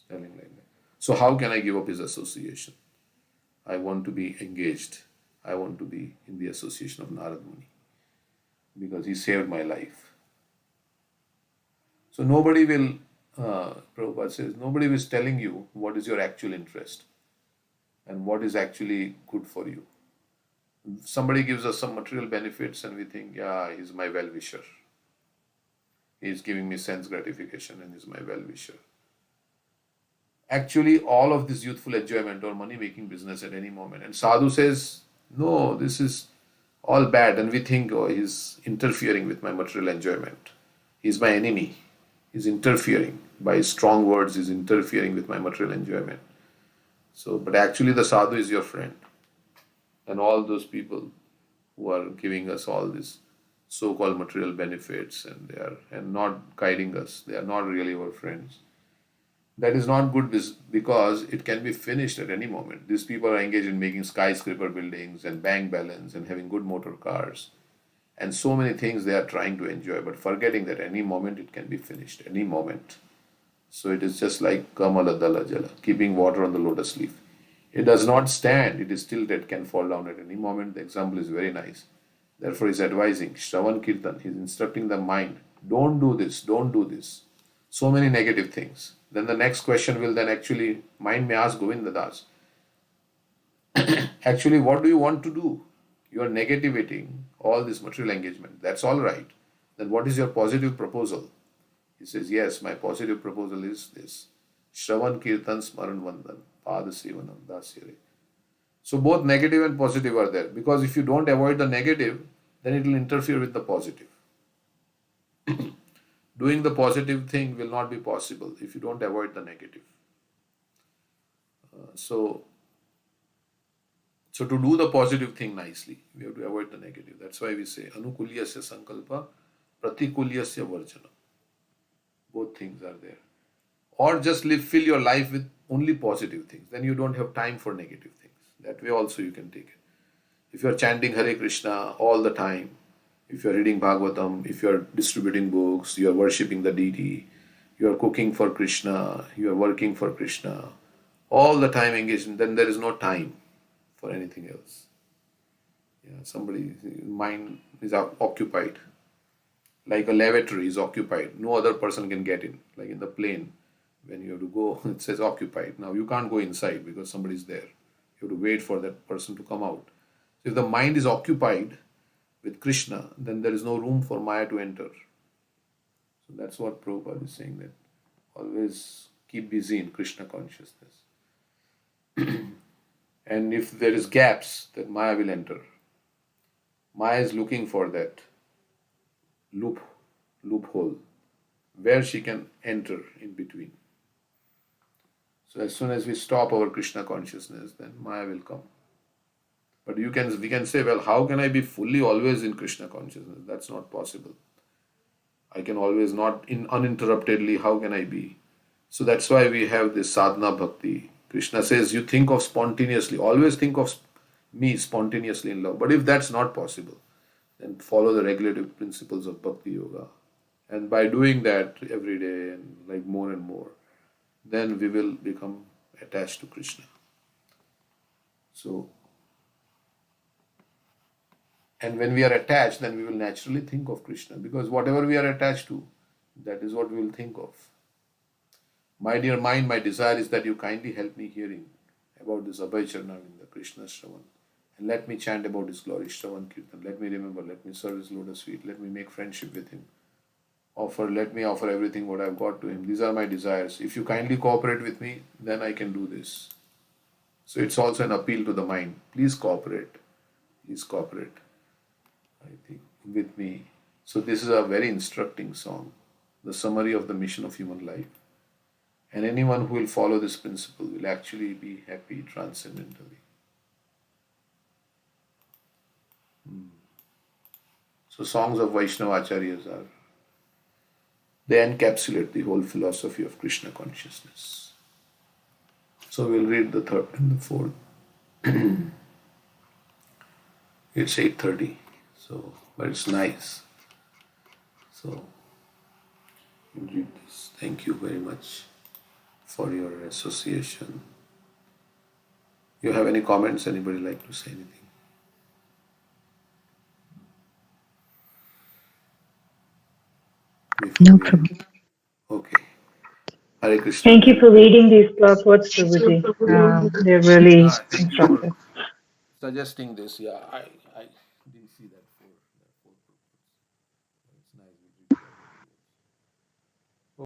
A: Telling like that. So how can I give up his association? I want to be engaged. I want to be in the association of Narad Muni because he saved my life. So nobody will Prabhupada says, nobody is telling you what is your actual interest and what is actually good for you. Somebody gives us some material benefits and we think, yeah, he's my well wisher. He's giving me sense gratification and he's my well wisher. Actually, all of this youthful enjoyment or money making business at any moment. And Sadhu says, no, this is all bad. And we think, oh, he's interfering with my material enjoyment. He's my enemy. He's interfering. By his strong words, he's interfering with my material enjoyment. So, but actually, the sadhu is your friend. And all those people who are giving us all this so-called material benefits and they are and not guiding us, they are not really our friends. That is not good because it can be finished at any moment. These people are engaged in making skyscraper buildings and bank balance and having good motor cars and so many things they are trying to enjoy, but forgetting that any moment it can be finished, any moment. So it is just like Kamala Dala Jala, keeping water on the lotus leaf. It does not stand, it is tilted, can fall down at any moment. The example is very nice. Therefore, he's advising Shravan Kirtan, he's instructing the mind, don't do this, don't do this. So many negative things. Then the next question will then actually, mind may ask Govinda Das, actually, what do you want to do? You are negativating all this material engagement. That's all right. Then what is your positive proposal? He says, yes, my positive proposal is this. Shravan Kirtan Smaran Vandan Pada Sevanam Dasyare. So both negative and positive are there. Because if you don't avoid the negative, then it will interfere with the positive. Doing the positive thing will not be possible if you don't avoid the negative. So to do the positive thing nicely, we have to avoid the negative. That's why we say anukulyasya sankalpa, pratikulyasya varjana. Both things are there. Or just fill your life with only positive things. Then you don't have time for negative things. That way also you can take it. If you are chanting Hare Krishna all the time, if you are reading Bhagavatam, if you are distributing books, you are worshipping the deity, you are cooking for Krishna, you are working for Krishna, all the time engaged, then there is no time for anything else. Yeah, somebody's mind is occupied. Like a lavatory is occupied. No other person can get in. Like in the plane, when you have to go, it says occupied. Now you can't go inside because somebody is there. You have to wait for that person to come out. So if the mind is occupied with Krishna, then there is no room for Maya to enter. So that's what Prabhupada is saying, that always keep busy in Krishna consciousness. And if there is gaps, then Maya will enter. Maya is looking for that loophole where she can enter in between. So as soon as we stop our Krishna consciousness, then Maya will come. But we can say, well, how can I be fully always in Krishna consciousness? That's not possible. I can always not uninterruptedly, how can I be? So that's why we have this sadhana bhakti. Krishna says, you think of spontaneously, always think of me spontaneously in love. But if that's not possible, then follow the regulative principles of bhakti yoga. And by doing that every day and like more and more, then we will become attached to Krishna. So, and when we are attached, then we will naturally think of Krishna, because whatever we are attached to, that is what we will think of. My dear mind, my desire is that you kindly help me hearing about this Abhay Charnavinda, Krishna Shravan, and let me chant about his glory, Shravan Kirtan. Let me remember, let me serve his lotus feet, let me make friendship with him. Let me offer everything what I've got to him. These are my desires. If you kindly cooperate with me, then I can do this. So it's also an appeal to the mind. Please cooperate. Please cooperate, I think, with me. So this is a very instructing song, the summary of the mission of human life. And anyone who will follow this principle will actually be happy transcendentally. So songs of Vaishnava Acharyas they encapsulate the whole philosophy of Krishna consciousness. So we'll read the third and the fourth. It's 8:30, so but it's nice. So we'll read this. Thank you very much for your association. You have any comments? Anybody like to say anything?
B: No
A: Before we
B: problem.
A: okay. Hare Krishna.
D: Thank you for reading these purports, Prabhuji. They're really
A: Thank you for
D: instructive.
A: suggesting this. Yeah,